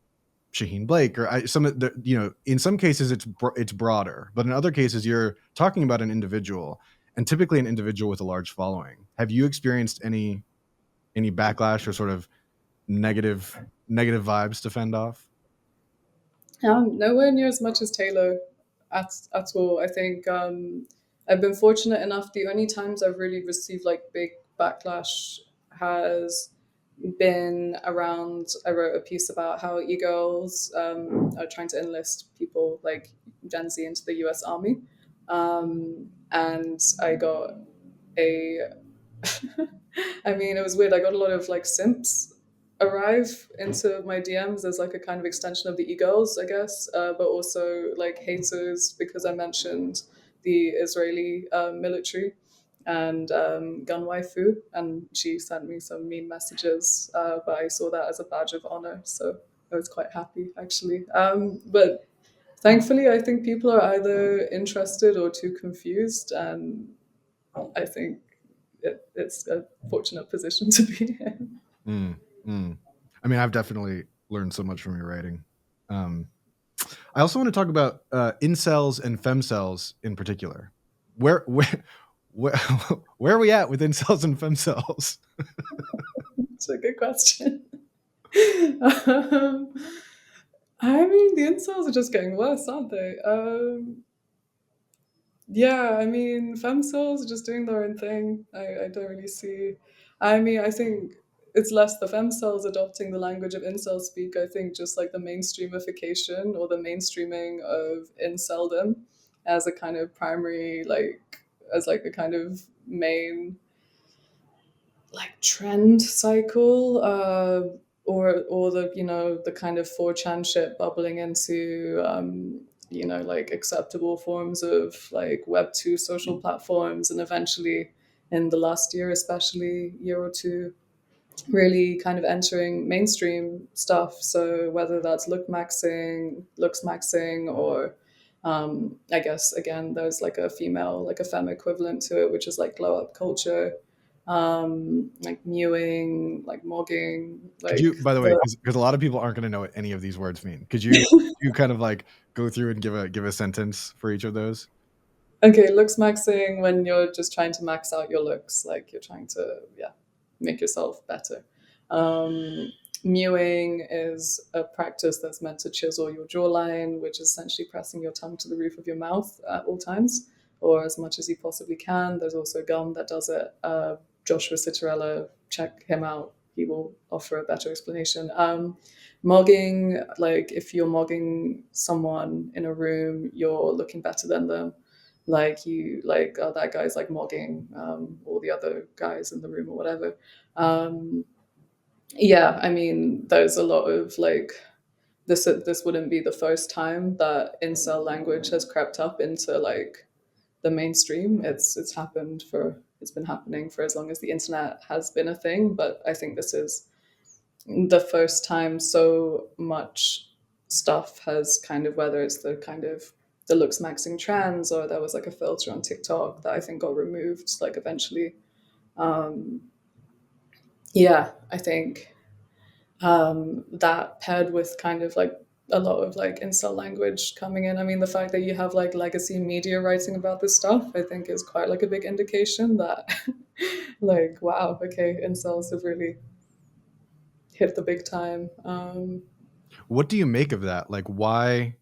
Shaheen Blake or some of the, in some cases it's broader, but in other cases you're talking about an individual, and typically an individual with a large following. Have you experienced any backlash or sort of negative vibes to fend off? Nowhere near as much as Taylor at all. I think I've been fortunate enough. The only times I've really received like big backlash has been around. I wrote a piece about how e-girls are trying to enlist people like Gen Z into the US Army. And I got a I mean, it was weird. I got a lot of like simps arrive into my DMs as like a kind of extension of the e-girls, I guess, but also like haters because I mentioned the Israeli military and gun waifu, and she sent me some mean messages, but I saw that as a badge of honor, so I was quite happy actually. But thankfully, I think people are either interested or too confused, and I think it's a fortunate position to be in. Mm, mm. I mean, I've definitely learned so much from your writing. Um, I also want to talk about incels and femcells in particular. Where where, where are we at with incels and femcells? It's a good question. um, I mean, the incels are just getting worse, aren't they? Yeah, I mean, femcells are just doing their own thing. I don't really see. I mean, I think it's less the femcells adopting the language of incel speak. I think just like the mainstreamification or the mainstreaming of inceldom as a kind of primary, like, as like a kind of main like trend cycle, or the the kind of 4chan shit bubbling into like acceptable forms of like web 2 social platforms, and eventually in the last year, especially year or two, really kind of entering mainstream stuff. So whether that's looks maxing, or I guess again there's like a female, like a femme equivalent to it, which is like glow up culture, like mewing, like mogging, Could you, like by the way, the because a lot of people aren't going to know what any of these words mean. You kind of like go through and give a sentence for each of those? okay, looks maxing when you're just trying to max out your looks, like you're trying to, yeah, make yourself better. Um, Mewing is a practice that's meant to chisel your jawline, which is essentially pressing your tongue to the roof of your mouth at all times, or as much as you possibly can. There's also gum that does it. Joshua Citarella, check him out. He will offer a better explanation. Mogging, like if you're mogging someone in a room, you're looking better than them, like you like, oh, that guy's like mogging all the other guys in the room or whatever. um yeah, I mean, there's a lot of like, this wouldn't be the first time that incel language has crept up into like the mainstream. It's been happening for as long as the internet has been a thing, but I think this is the first time so much stuff has kind of, whether it's the kind of the looks maxing trends, or there was like a filter on TikTok that I think got removed like eventually. Um, yeah, I think that paired with kind of like a lot of like incel language coming in. I mean, the fact that you have like legacy media writing about this stuff, I think is quite like a big indication that like, wow, okay, incels have really hit the big time. What do you make of that? Like, why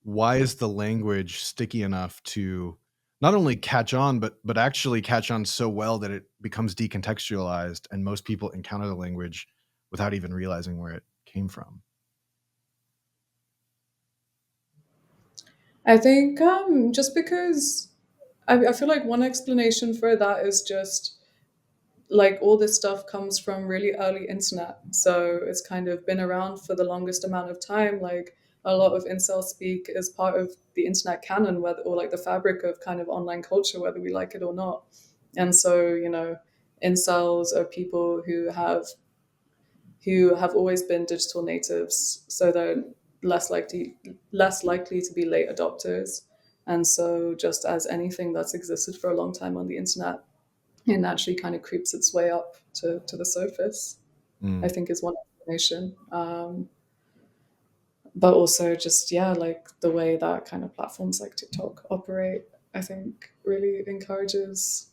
is the language sticky enough to not only catch on, but actually catch on so well that it becomes decontextualized and most people encounter the language without even realizing where it came from? I think just because I feel like one explanation for that is just like all this stuff comes from really early internet, so it's kind of been around for the longest amount of time. Like a lot of incel speak is part of the internet canon, whether, or like the fabric of kind of online culture, whether we like it or not. And so, incels are people who have always been digital natives, so they're less likely to be late adopters. And so, just as anything that's existed for a long time on the internet, it naturally kind of creeps its way up to the surface, I Mm. think is one explanation. But also, just, yeah, like the way that kind of platforms like TikTok operate, I think really encourages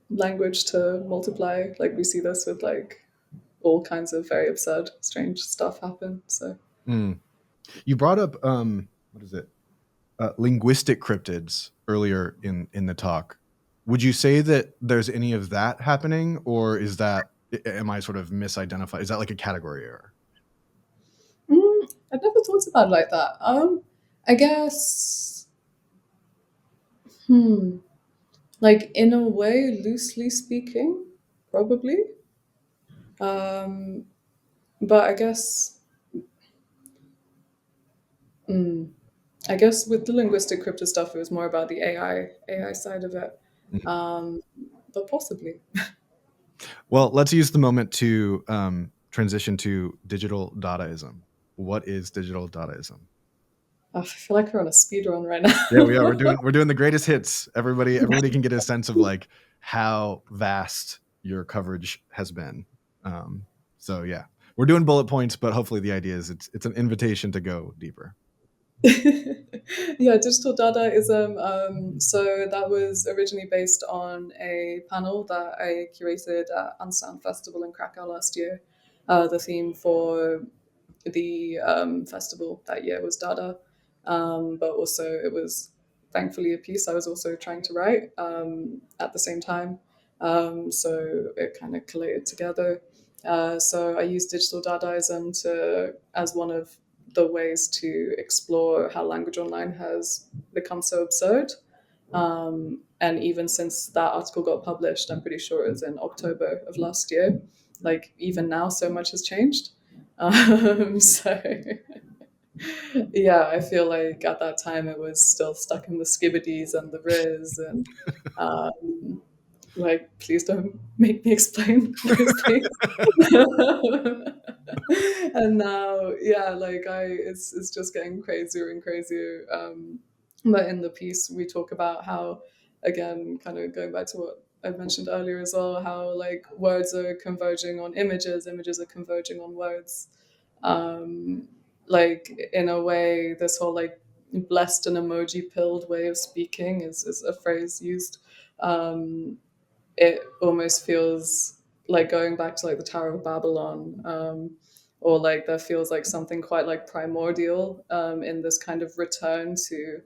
language to multiply. Like we see this with like all kinds of very absurd, strange stuff happen. So Mm. You brought up what is it? Linguistic cryptids earlier in the talk. Would you say that there's any of that happening, or is that, am I sort of misidentified? Is that like a category error? I've never thought about it like that. I guess, like in a way, loosely speaking, probably. Um, but I guess with the linguistic crypto stuff, it was more about the AI side of it. Mhm. Um, but possibly. Well, let's use the moment to transition to digital dataism. What is digital dataism? I feel like we're on a speed run right Yeah, we are. now. We're doing the greatest hits. Everybody can get a sense of like how vast your coverage has been. Um, so yeah, we're doing bullet points, but hopefully the idea is it's an invitation to go deeper. Yeah, digital Dadaism. So that was originally based on a panel that I curated at Unsound Festival in Krakow last year. The theme for the festival that year was Dada, but also it was thankfully a piece I was also trying to write at the same time. So it kind of collated together. So I used digital Dadaism as one of the ways to explore how language online has become so absurd. And even since that article got published, I'm pretty sure it was in October of last year. Like even now, so much has changed. So yeah, I feel like at that time it was still stuck in the skibbities and the riz and um, like please don't make me explain those things. And now yeah, like it's just getting crazier and crazier. But in the piece we talk about how, again, kind of going back to what I mentioned earlier as well, how like words are converging on images, images are converging on words. um like in a way, this whole like blessed and emoji pilled way of speaking is a phrase used. um it almost feels like going back to like the Tower of Babylon, or like there feels like something quite like primordial in this kind of return to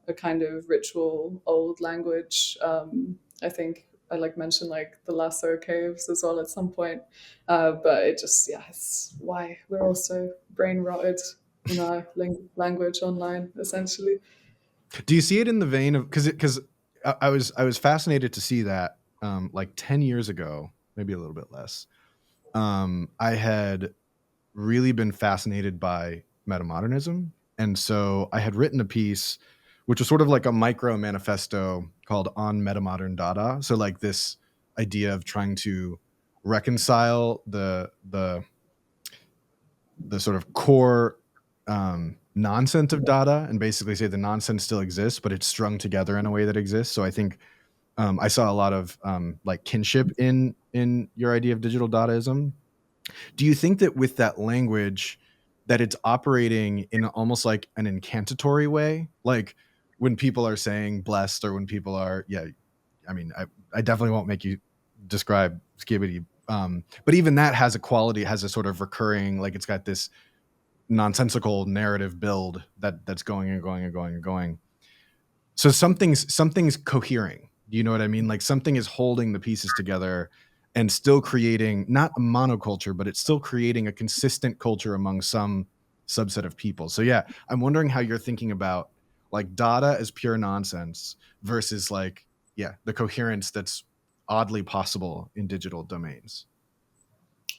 a kind of ritual old language. I think I like mentioned like the Lasso caves as well at some point, but it just yeah, it's why we're also brain rotted in our language online essentially. Do you see it in the vein of because I was fascinated to see that like 10 years ago, maybe a little bit less. I had really been fascinated by metamodernism. And so I had written a piece which was sort of like a micro manifesto called On Metamodern Dada. So like this idea of trying to reconcile the sort of core nonsense of Dada and basically say the nonsense still exists, but it's strung together in a way that exists. So I think I saw a lot of like kinship in your idea of digital Dadaism. Do you think that with that language that it's operating in almost like an incantatory way? Like when people are saying blessed or when people are, yeah, I mean, I definitely won't make you describe skibbity. But even that has a quality, has a sort of recurring, like it's got this nonsensical narrative build that's going and going and going and going. So something's cohering. Do you know what I mean? Like something is holding the pieces together and still creating not a monoculture, but it's still creating a consistent culture among some subset of people. So yeah, I'm wondering how you're thinking about like Dada as pure nonsense versus like yeah, the coherence that's oddly possible in digital domains.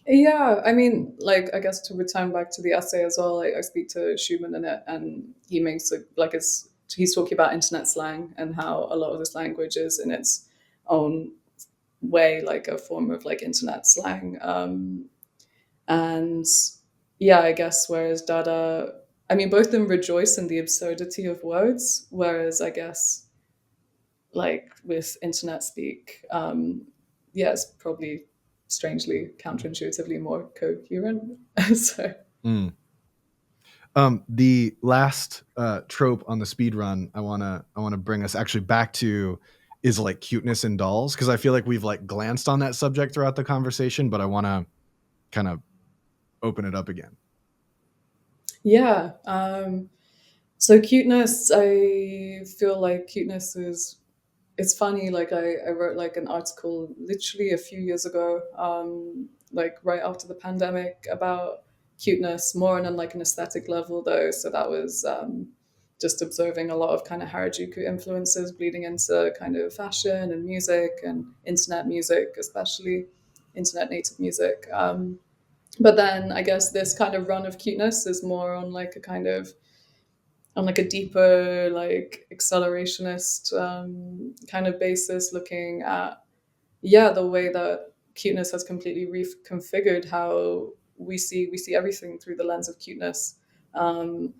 Yeah, I mean, like I guess to return back to the essay as well, like I speak to Schumann in it, and he makes it like it's he's talking about internet slang and how a lot of this language is in its own way like a form of like internet slang. And yeah, I guess whereas Dada, I mean, both of them rejoice in the absurdity of words, whereas I guess like with internet speak, yeah, it's probably strangely counterintuitively more coherent. So Mm. The last trope on the speed run I wanna bring us actually back to is like cuteness in dolls because I feel like we've like glanced on that subject throughout the conversation, but I want to kind of open it up again. yeah, so cuteness, I feel like cuteness is it's funny, like I wrote like an article literally a few years ago, like right after the pandemic, about cuteness more on like an aesthetic level though. So that was just observing a lot of kind of Harajuku influences bleeding into kind of fashion and music and internet music especially. internet native music. But then I guess this kind of run of cuteness is more on like a kind of on like a deeper like accelerationist kind of basis, looking at the way that cuteness has completely reconfigured how we see everything through the lens of cuteness. Um,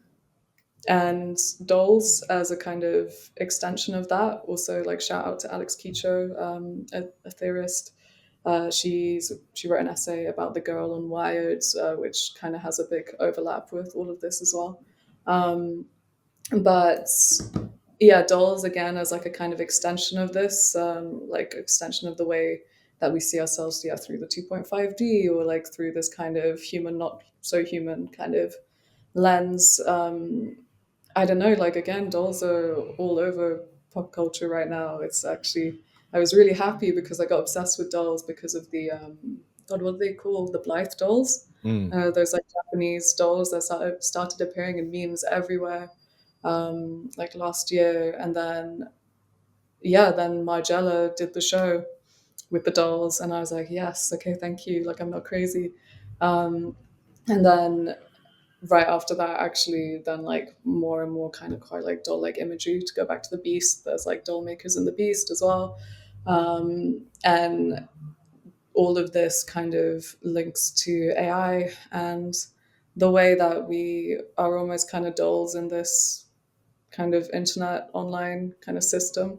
and dolls as a kind of extension of that. Also, like shout out to Alex Keacho, a theorist. She wrote an essay about the girl on Wired, which kind of has a big overlap with all of this as well. Um, but yeah, dolls again as like a kind of extension of this, like extension of the way that we see ourselves, yeah, through the 2.5D, or like through this kind of human, not so human kind of lens. I don't know, like again, dolls are all over pop culture right now. It's actually, I was really happy because I got obsessed with dolls because of the, God, what are they called? The Blythe dolls. Mm. Those like Japanese dolls that started appearing in memes everywhere, like last year. And then, yeah, then Margella did the show with the dolls. And I was like, yes, okay, thank you. Like, I'm not crazy. Um, and then right after that, actually then like more and more kind of quite like doll like imagery, to go back to the beast, there's like doll makers in the beast as well. And all of this kind of links to AI and the way that we are almost kind of dolls in this kind of internet online kind of system,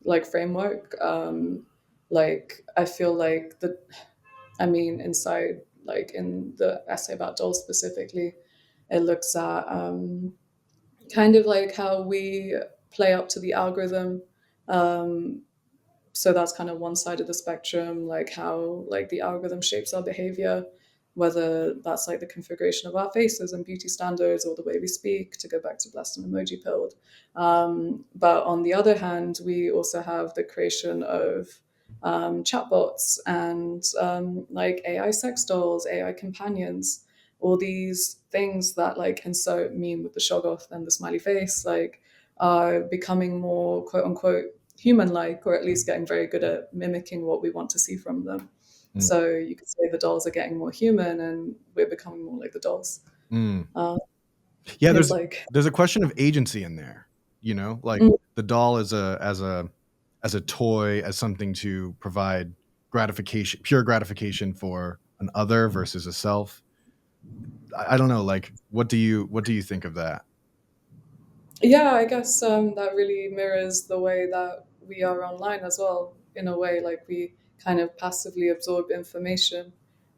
like framework. Like I feel like the, I mean, inside, like in the essay about dolls specifically, it looks at kind of like how we play up to the algorithm. Um, so that's kind of one side of the spectrum, like how like the algorithm shapes our behavior, whether that's like the configuration of our faces and beauty standards, or the way we speak, to go back to blessed and emoji pilled. But on the other hand, we also have the creation of chatbots and like AI sex dolls, AI companions, all these things that like insert meme with the shoggoth and the smiley face, like are becoming more quote unquote human like, or at least getting very good at mimicking what we want to see from them. Mm. So you could say the dolls are getting more human and we're becoming more like the dolls. Mm. Uh, Yeah, it's like, there's a question of agency in there, you know, like mm, the doll as a toy, as something to provide gratification, pure gratification for an other versus a self. I don't know, like what do you think of that? yeah, I guess that really mirrors the way that we are online as well, in a way, like we kind of passively absorb information,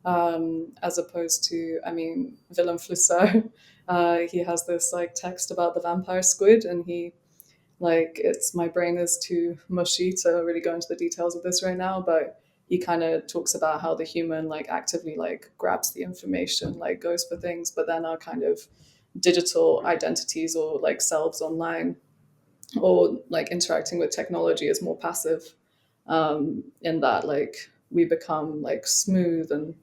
as opposed to, I mean, Willem Flusser, he has this like text about the vampire squid, and he, like, it's, my brain is too mushy to really go into the details of this right now, but he kind of talks about how the human like actively like grabs the information, like goes for things, but then our kind of digital identities or like selves online, or like interacting with technology, is more passive, in that like we become like smooth and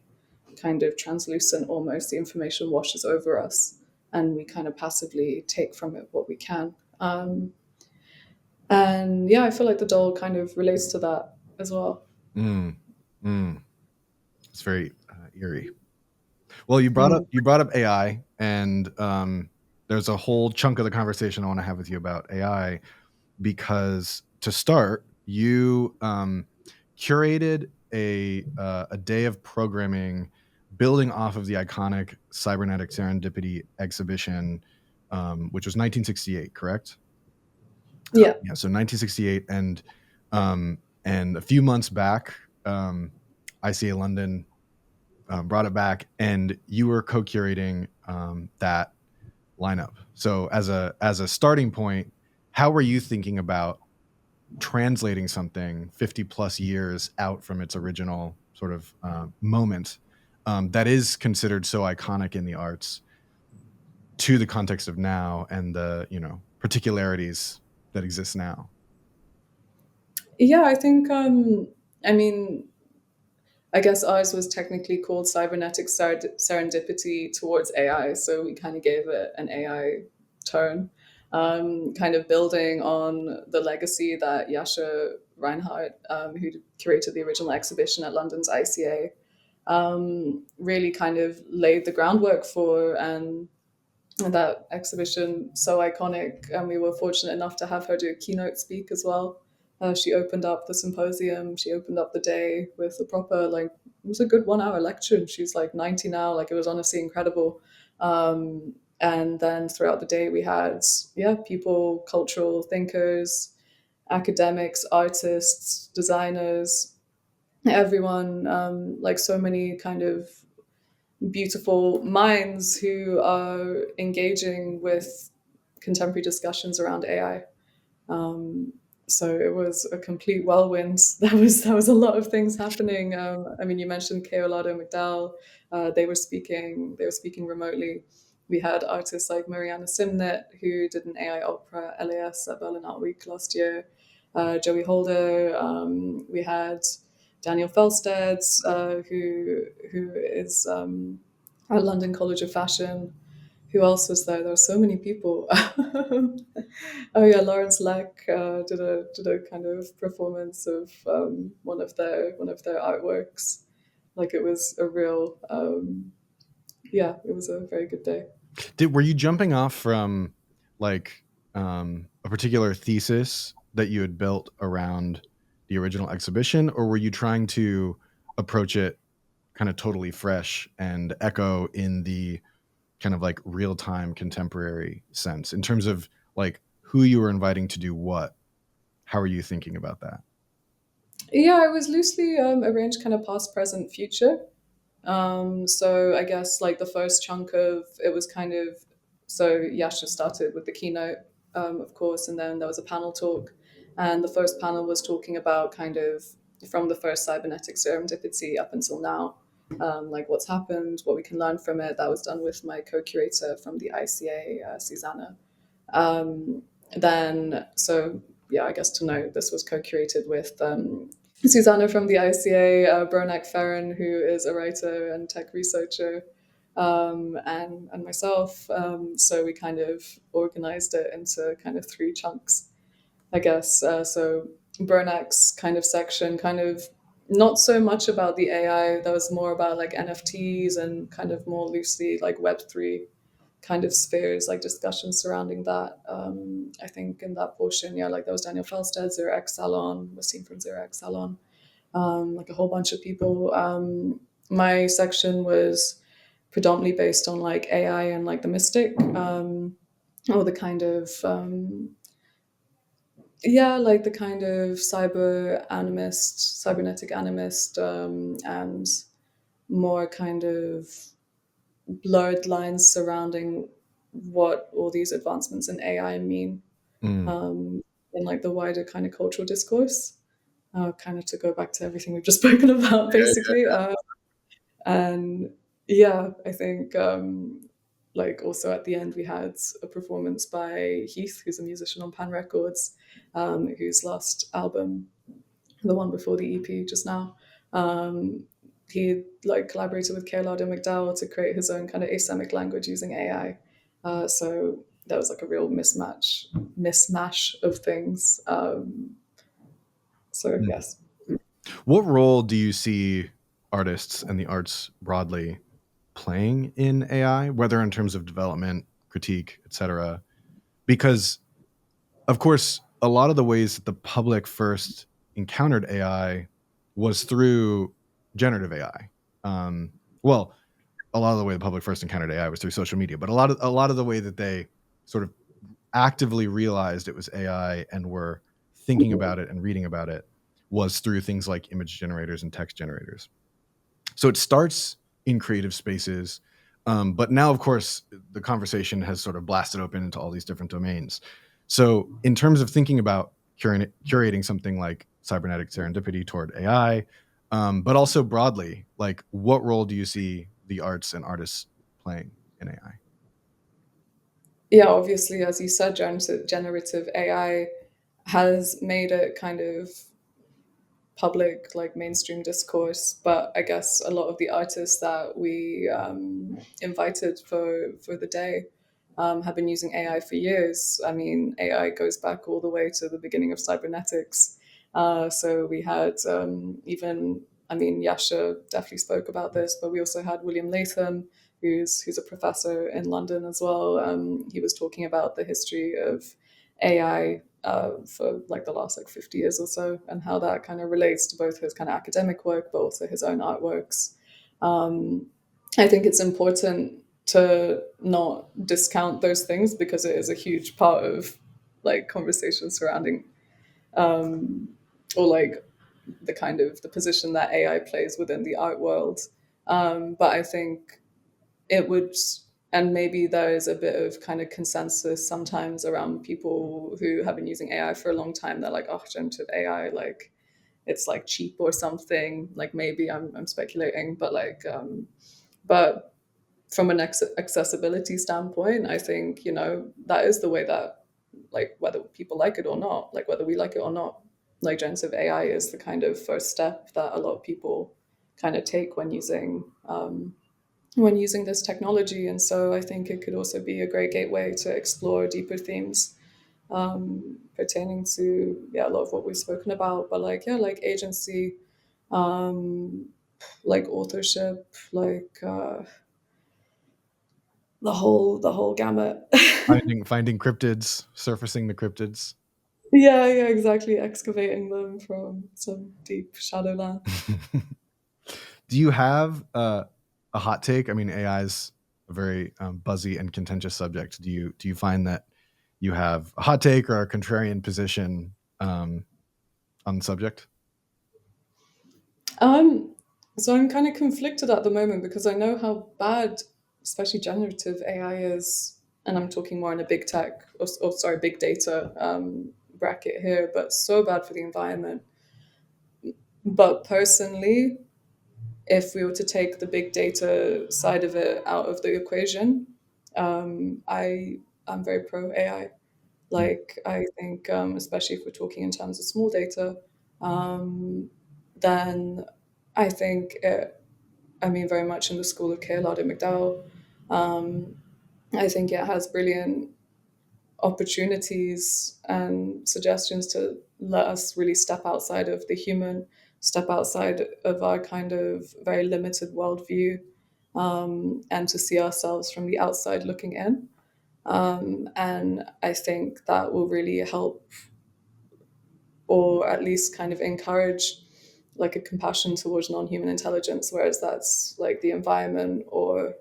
kind of translucent almost. The information washes over us and we kind of passively take from it what we can. And yeah, I feel like the doll kind of relates to that as well. Mm. Mm. It's very eerie. Well, Mm. you brought up AI, and there's a whole chunk of the conversation I want to have with you about AI, because to start, you curated a day of programming building off of the iconic cybernetic serendipity exhibition, which was 1968, correct? Yeah. Yeah, so 1968, and a few months back, ICA London brought it back, and you were co-curating that lineup. So as a starting point, how were you thinking about translating something 50 plus years out from its original sort of moment, that is considered so iconic in the arts, to the context of now and the, you know, particularities that exist now? Yeah, I think, I mean, I guess ours was technically called cybernetic serendipity towards AI, so we kind of gave it an AI tone, kind of building on the legacy that Yasha Reinhardt, who curated the original exhibition at London's ICA, really kind of laid the groundwork for. And that exhibition so iconic, and we were fortunate enough to have her do a keynote speak as well. She opened up the symposium. She opened up the day with a proper, like, it was a good 1 hour lecture, and she's like 90 now. Like, it was honestly incredible. And then throughout the day we had, yeah, people, cultural thinkers, academics, artists, designers, everyone, like so many kind of beautiful minds who are engaging with contemporary discussions around AI. Um, so it was a complete whirlwind. That was a lot of things happening. I mean, you mentioned Keolado McDowell. They were speaking. They were speaking remotely. We had artists like Mariana Simnet, who did an AI opera LAS at Berlin Art Week last year. Joey Holder. We had Daniel Felstead, who is at London College of Fashion. Who else was there? There were so many people. Oh yeah, Lawrence Leck did a kind of performance of one of their artworks. Like, it was a real, yeah, it was a very good day. Were you jumping off from like a particular thesis that you had built around the original exhibition, or were you trying to approach it kind of totally fresh and echo in the kind of like real time contemporary sense in terms of like who you were inviting to do what? How are you thinking about that? Yeah, it was loosely arranged, kind of past, present, future. So I guess like the first chunk of it was kind of, so Yasha started with the keynote, of course, and then there was a panel talk, and the first panel was talking about kind of from the first cybernetic serendipity up until now, like what's happened, what we can learn from it. That was done with my co-curator from the ICA, Susanna. Um, then, so yeah, I guess to note, this was co-curated with Susanna from the ICA, Bernak Farron, who is a writer and tech researcher, and myself. So we kind of organized it into kind of three chunks, I guess. So Bernak's kind of section, kind of not so much about the AI. That was more about like NFTs and kind of more loosely like Web3 kind of spheres, like discussions surrounding that. I think in that portion, yeah, like there was Daniel Felstead, Zero X Salon, was seen from Zero X Salon, like a whole bunch of people. My section was predominantly based on like AI and like the mystic, or the kind of yeah, like the kind of cybernetic animist, and more kind of blurred lines surrounding what all these advancements in AI mean, Mm. in like the wider kind of cultural discourse. Kind of to go back to everything we've just spoken about, basically. And yeah, I think like also at the end we had a performance by Heath, who's a musician on Pan Records, whose last album, the one before the EP just now, um, he like collaborated with Keolado McDowell to create his own kind of asemic language using AI. So that was like a real mismatch of things. So Mm. yes. What role do you see artists and the arts broadly playing in AI, whether in terms of development, critique, etc.? Because, of course, a lot of the ways that the public first encountered AI was through generative AI. Well, a lot of the way the public first encountered AI was through social media, but a lot of the way that they sort of actively realized it was AI and were thinking about it and reading about it was through things like image generators and text generators. So it starts in creative spaces, but now, of course, the conversation has sort of blasted open into all these different domains. So, in terms of thinking about curating something like cybernetic serendipity toward AI, but also broadly, like what role do you see the arts and artists playing in AI? Yeah, obviously, as you said, generative AI has made it kind of public, like mainstream discourse. But I guess a lot of the artists that we invited for the day have been using AI for years. I mean, AI goes back all the way to the beginning of cybernetics. So we had even, I mean, Yasha definitely spoke about this, but we also had William Latham, who's a professor in London as well. He was talking about the history of AI for like the last like 50 years or so, and how that kind of relates to both his kind of academic work, but also his own artworks. Um, I think it's important to not discount those things because it is a huge part of like conversation surrounding um, or like the kind of the position that AI plays within the art world. But I think it would, and maybe there is a bit of kind of consensus sometimes around people who have been using AI for a long time. They're like, oh, generative AI, like it's like cheap or something. Like maybe I'm speculating, but but from an accessibility standpoint, I think, you know, that is the way that, like, whether people like it or not, like whether we like it or not, like generative AI is the kind of first step that a lot of people kind of take when using this technology. And so I think it could also be a great gateway to explore deeper themes pertaining to, yeah, a lot of what we've spoken about, but like, yeah, like agency, um, like authorship, like the whole gamut. Finding cryptids, surfacing the cryptids. Yeah, exactly. Excavating them from some deep shadowland. Do you have a hot take? I mean, AI is a very buzzy and contentious subject. Do you find that you have a hot take or a contrarian position on the subject? Um, so I'm kind of conflicted at the moment because I know how bad, especially generative AI is, and I'm talking more in a big tech or sorry, big data bracket here, but so bad for the environment. But personally, if we were to take the big data side of it out of the equation, I'm very pro AI. Mm. Like I think, especially if we're talking in terms of small data, um, then I think it, I mean, very much in the school of Keilade McDowell. Um, I think it has brilliant opportunities and suggestions to let us really step outside of the human, step outside of our kind of very limited worldview, and to see ourselves from the outside looking in. And I think that will really help, or at least kind of encourage, like a compassion towards non-human intelligence, whereas that's like the environment or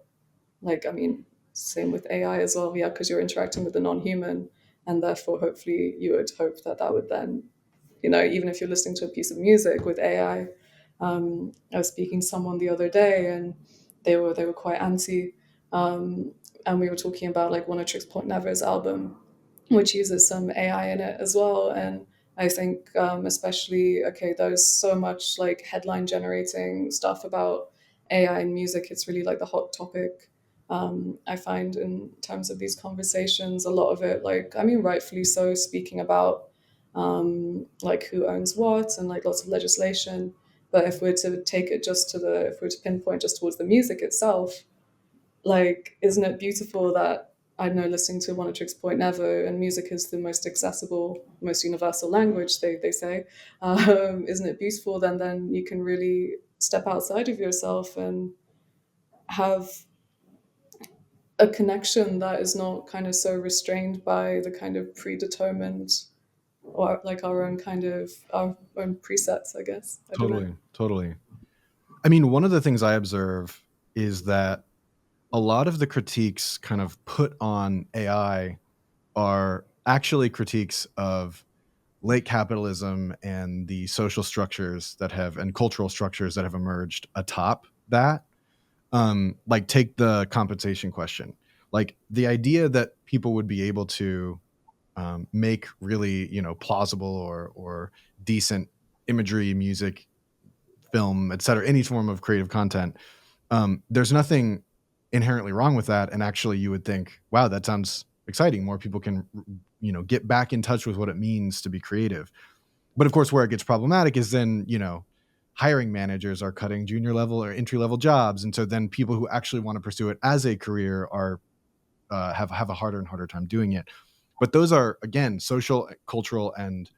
like, I mean, same with AI as well, yeah, because you're interacting with the non-human, and therefore hopefully you would hope that that would then, you know, even if you're listening to a piece of music with AI. I was speaking to someone the other day, and they were quite anti, um, and we were talking about like One Tricks Point Never's album, which uses some AI in it as well. And I think, especially, okay, there's so much like headline generating stuff about AI in music. It's really like the hot topic. I find in terms of these conversations, a lot of it, like, I mean, rightfully so, speaking about like who owns what and like lots of legislation. But if we're to take it just to the, if we're to pinpoint just towards the music itself, like, isn't it beautiful that, I don't know, listening to One Tricks Point Never, and music is the most accessible, most universal language, they say. Isn't it beautiful? Then you can really step outside of yourself and have a connection that is not kind of so restrained by the kind of predetermined, or like our own kind of our own presets, I guess. I don't know. Totally, totally. I mean, one of the things I observe is that a lot of the critiques kind of put on AI are actually critiques of late capitalism and the social structures that have and cultural structures that have emerged atop that. Like take the compensation question. Like the idea that people would be able to make really, you know, plausible or decent imagery, music, film, etc., any form of creative content. There's nothing inherently wrong with that, and actually, you would think, wow, that sounds exciting. More people can, you know, get back in touch with what it means to be creative. But of course, where it gets problematic is then, you know, hiring managers are cutting junior level or entry level jobs, and so then people who actually want to pursue it as a career are have a harder and harder time doing it. But those are again social, cultural, and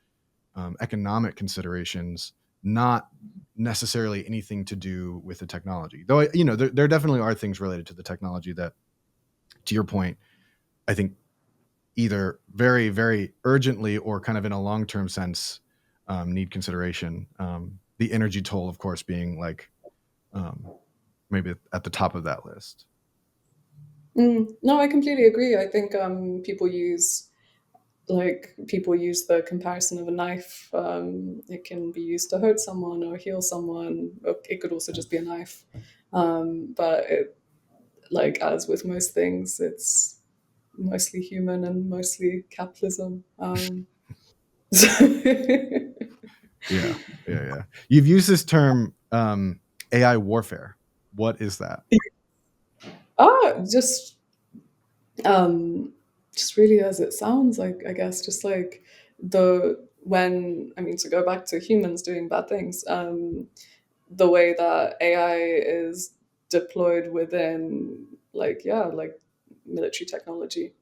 economic considerations, not necessarily anything to do with the technology. Though, there definitely are things related to the technology that, to your point, I think either very, very urgently or kind of in a long-term sense need consideration. The energy toll, of course, being like maybe at the top of that list. No, I completely agree. I think people use the comparison of a knife. It can be used to hurt someone or heal someone. It could also just be a knife. But like as with most things, it's mostly human and mostly capitalism. So Yeah, yeah, yeah. You've used this term AI warfare. What is that? ah, um, just really as it sounds like, I guess, just like the when I mean to go back to humans doing bad things, the way that AI is deployed within like military technology,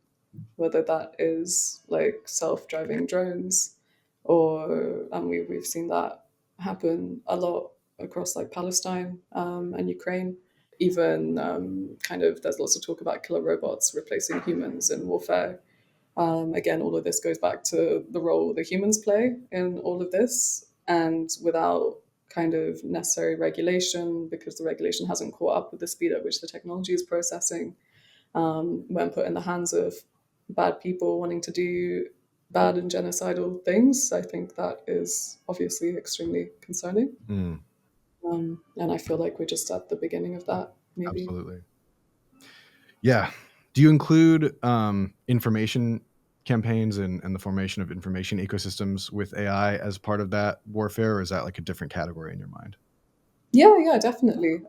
whether that is like self-driving drones or and we've seen that happen a lot across like Palestine and Ukraine. Even kind of there's lots of talk about killer robots replacing humans in warfare. Again, all of this goes back to the role the humans play in all of this, and without kind of necessary regulation, because the regulation hasn't caught up with the speed at which the technology is processing, when put in the hands of bad people wanting to do bad and genocidal things, I think that is obviously extremely concerning. Mm, And I feel like we're just at the beginning of that, maybe. absolutely. Yeah. Do you include information campaigns and the formation of information ecosystems with AI as part of that warfare, or is that like a different category in your mind? Yeah, definitely.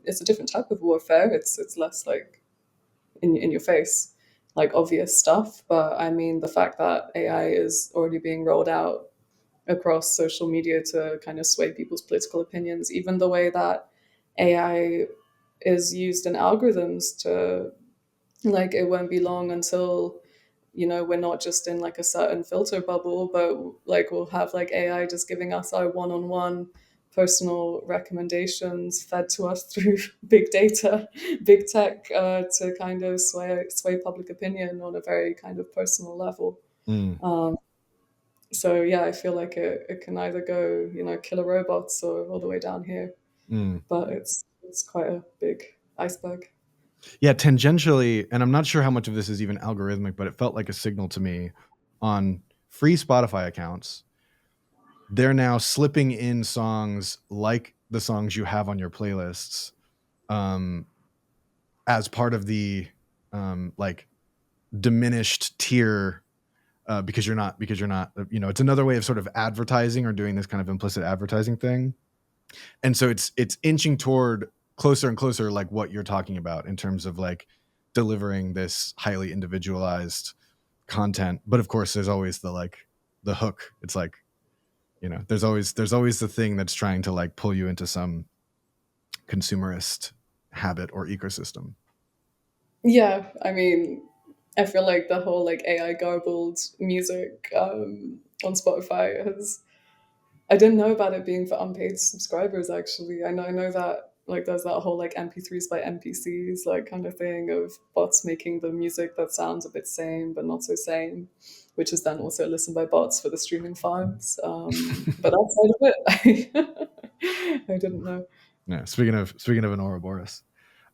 It's a different type of warfare. It's less like in your face, like obvious stuff. But I mean, the fact that AI is already being rolled out across social media to kind of sway people's political opinions, even the way that AI is used in algorithms to like it won't be long until we're not just in like a certain filter bubble, but like we'll have like AI just giving us our one-on-one personal recommendations fed to us through big data, big tech, to kind of sway public opinion on a very kind of personal level. Mm, um, so yeah, I feel like it can either go killer robots or all the way down here, mm. but it's quite a big iceberg. Yeah, tangentially, and I'm not sure how much of this is even algorithmic, but it felt like a signal to me on free Spotify accounts. They're now slipping in songs like the songs you have on your playlists um, as part of the like diminished tier because you're not it's another way of sort of advertising or doing this kind of implicit advertising thing. And so it's inching toward closer and closer like what you're talking about in terms of like delivering this highly individualized content. But of course there's always the hook. It's like there's always the thing that's trying to like pull you into some consumerist habit or ecosystem. Yeah, I mean, I feel like the whole like AI garbled music on Spotify has. I didn't know about it being for unpaid subscribers. Actually, I know that like there's that whole like MP3s by NPCs like kind of thing of bots making the music that sounds a bit same but not so same, which is then also listened by bots for the streaming farms. But outside of it, I didn't know. Yeah, speaking of an Ouroboros.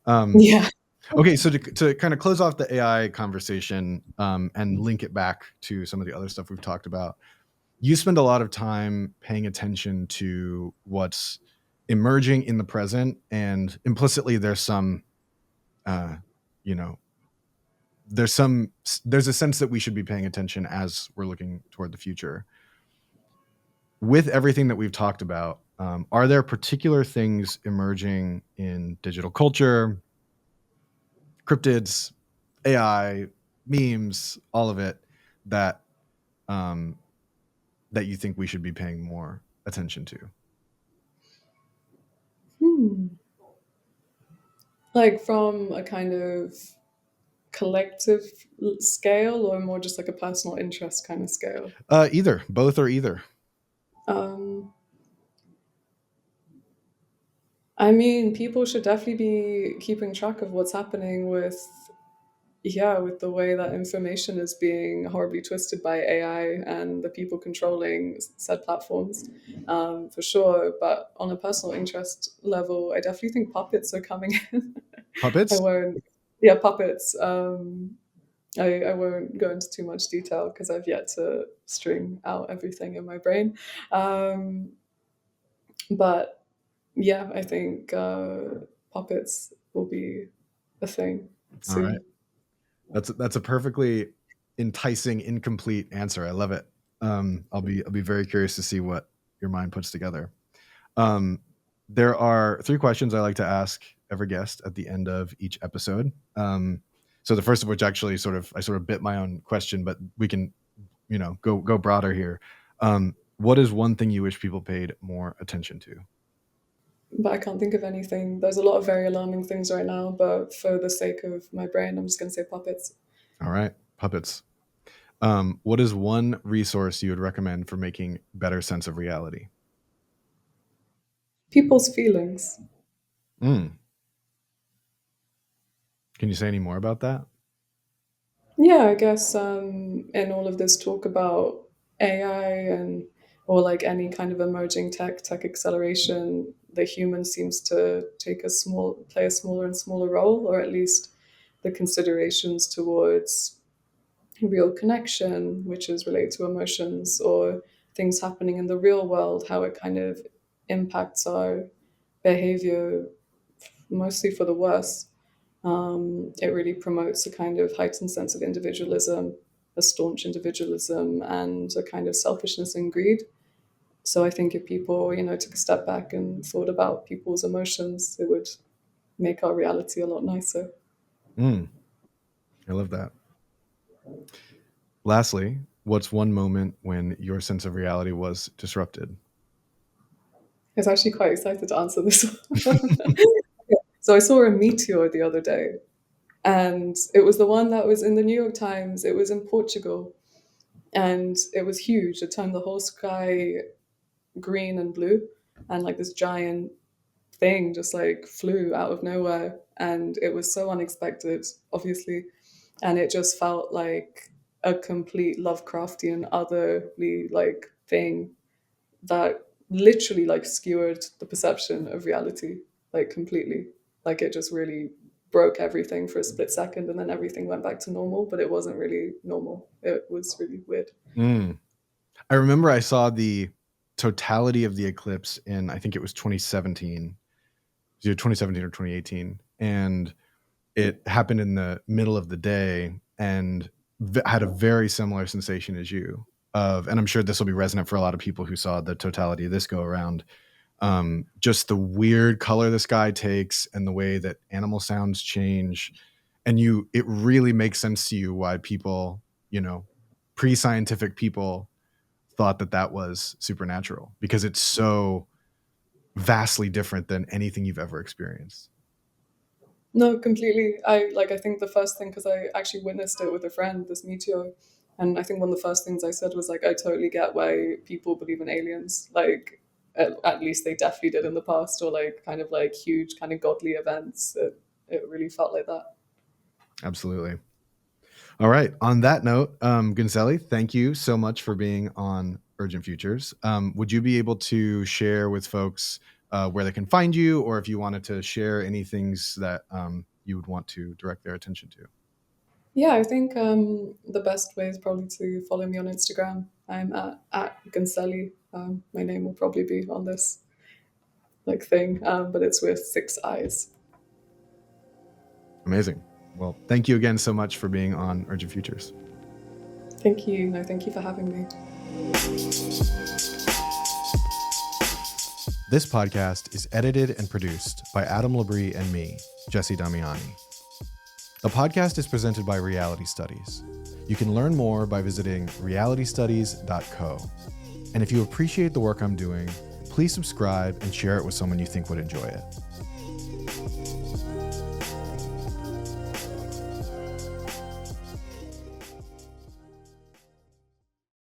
um Yeah. Okay, so to kind of close off the AI conversation and link it back to some of the other stuff we've talked about, you spend a lot of time paying attention to what's emerging in the present, and implicitly uh, you know, there's a sense that we should be paying attention as we're looking toward the future. With everything that we've talked about, are there particular things emerging in digital culture, cryptids, AI, memes, all of it that um, that you think we should be paying more attention to? Hmm. Like from a kind of collective scale or more just like a personal interest kind of scale? Either, both, or either. Um, I mean, people should definitely be keeping track of what's happening with, yeah, with the way that information is being horribly twisted by AI and the people controlling said platforms, for sure. But on a personal interest level, I definitely think puppets are coming in. I Puppets? won't, yeah, puppets. I won't go into too much detail because I've yet to string out everything in my brain. Um, but yeah, I think puppets will be a thing All right. soon. That's a perfectly enticing, incomplete answer. I love it. I'll be very curious to see what your mind puts together. Um, there are three questions I like to ask every guest at the end of each episode. So the first of which actually I sort of bit my own question, but we can, go broader here. What is one thing you wish people paid more attention to? But I can't think of anything. There's a lot of very alarming things right now, but for the sake of my brain, I'm just going to say puppets. All right, puppets. What is one resource you would recommend for making better sense of reality? People's feelings. Mm. Can you say any more about that? Yeah, I guess in all of this talk about AI and or like any kind of emerging tech acceleration, the human seems to play a smaller and smaller role, or at least the considerations towards real connection, which is related to emotions or things happening in the real world, how it kind of impacts our behavior, mostly for the worse. It really promotes a kind of heightened sense of individualism, a staunch individualism, and a kind of selfishness and greed. So I think if people, took a step back and thought about people's emotions, it would make our reality a lot nicer. Mm. I love that. Lastly, what's one moment when your sense of reality was disrupted? I was actually quite excited to answer this one. So I saw a meteor the other day, and it was the one that was in the New York Times. It was in Portugal, and it was huge. It turned the whole sky green and blue, and like this giant thing just like flew out of nowhere, and it was so unexpected, obviously, and it just felt like a complete Lovecraftian otherly like thing that literally like skewered the perception of reality like completely. Like it just really broke everything for a split second, and then everything went back to normal, but it wasn't really normal. It was really weird. Mm. I remember I saw the totality of the eclipse in, I think it was 2017. It was either 2017 or 2018. And it happened in the middle of the day and had a very similar sensation as you and I'm sure this will be resonant for a lot of people who saw the totality of this go around. Just the weird color the sky takes and the way that animal sounds change. And it really makes sense to you why people, pre-scientific people thought that was supernatural, because it's so vastly different than anything you've ever experienced. No, completely. I think the first thing, because I actually witnessed it with a friend, this meteor, and I think one of the first things I said was like, I totally get why people believe in aliens. Like, at least they definitely did in the past, or like kind of like huge kind of godly events. It really felt like that. Absolutely. All right. On that note, Günseli, thank you so much for being on Urgent Futures. Would you be able to share with folks where they can find you, or if you wanted to share any things that you would want to direct their attention to? Yeah, I think the best way is probably to follow me on Instagram. I'm at Günseli. My name will probably be on this like thing, but it's with 6 eyes. Amazing. Well, thank you again so much for being on Urgent Futures. Thank you. No, thank you for having me. This podcast is edited and produced by Adam Labrie and me, Jesse Damiani. The podcast is presented by Reality Studies. You can learn more by visiting realitystudies.co. And if you appreciate the work I'm doing, please subscribe and share it with someone you think would enjoy it.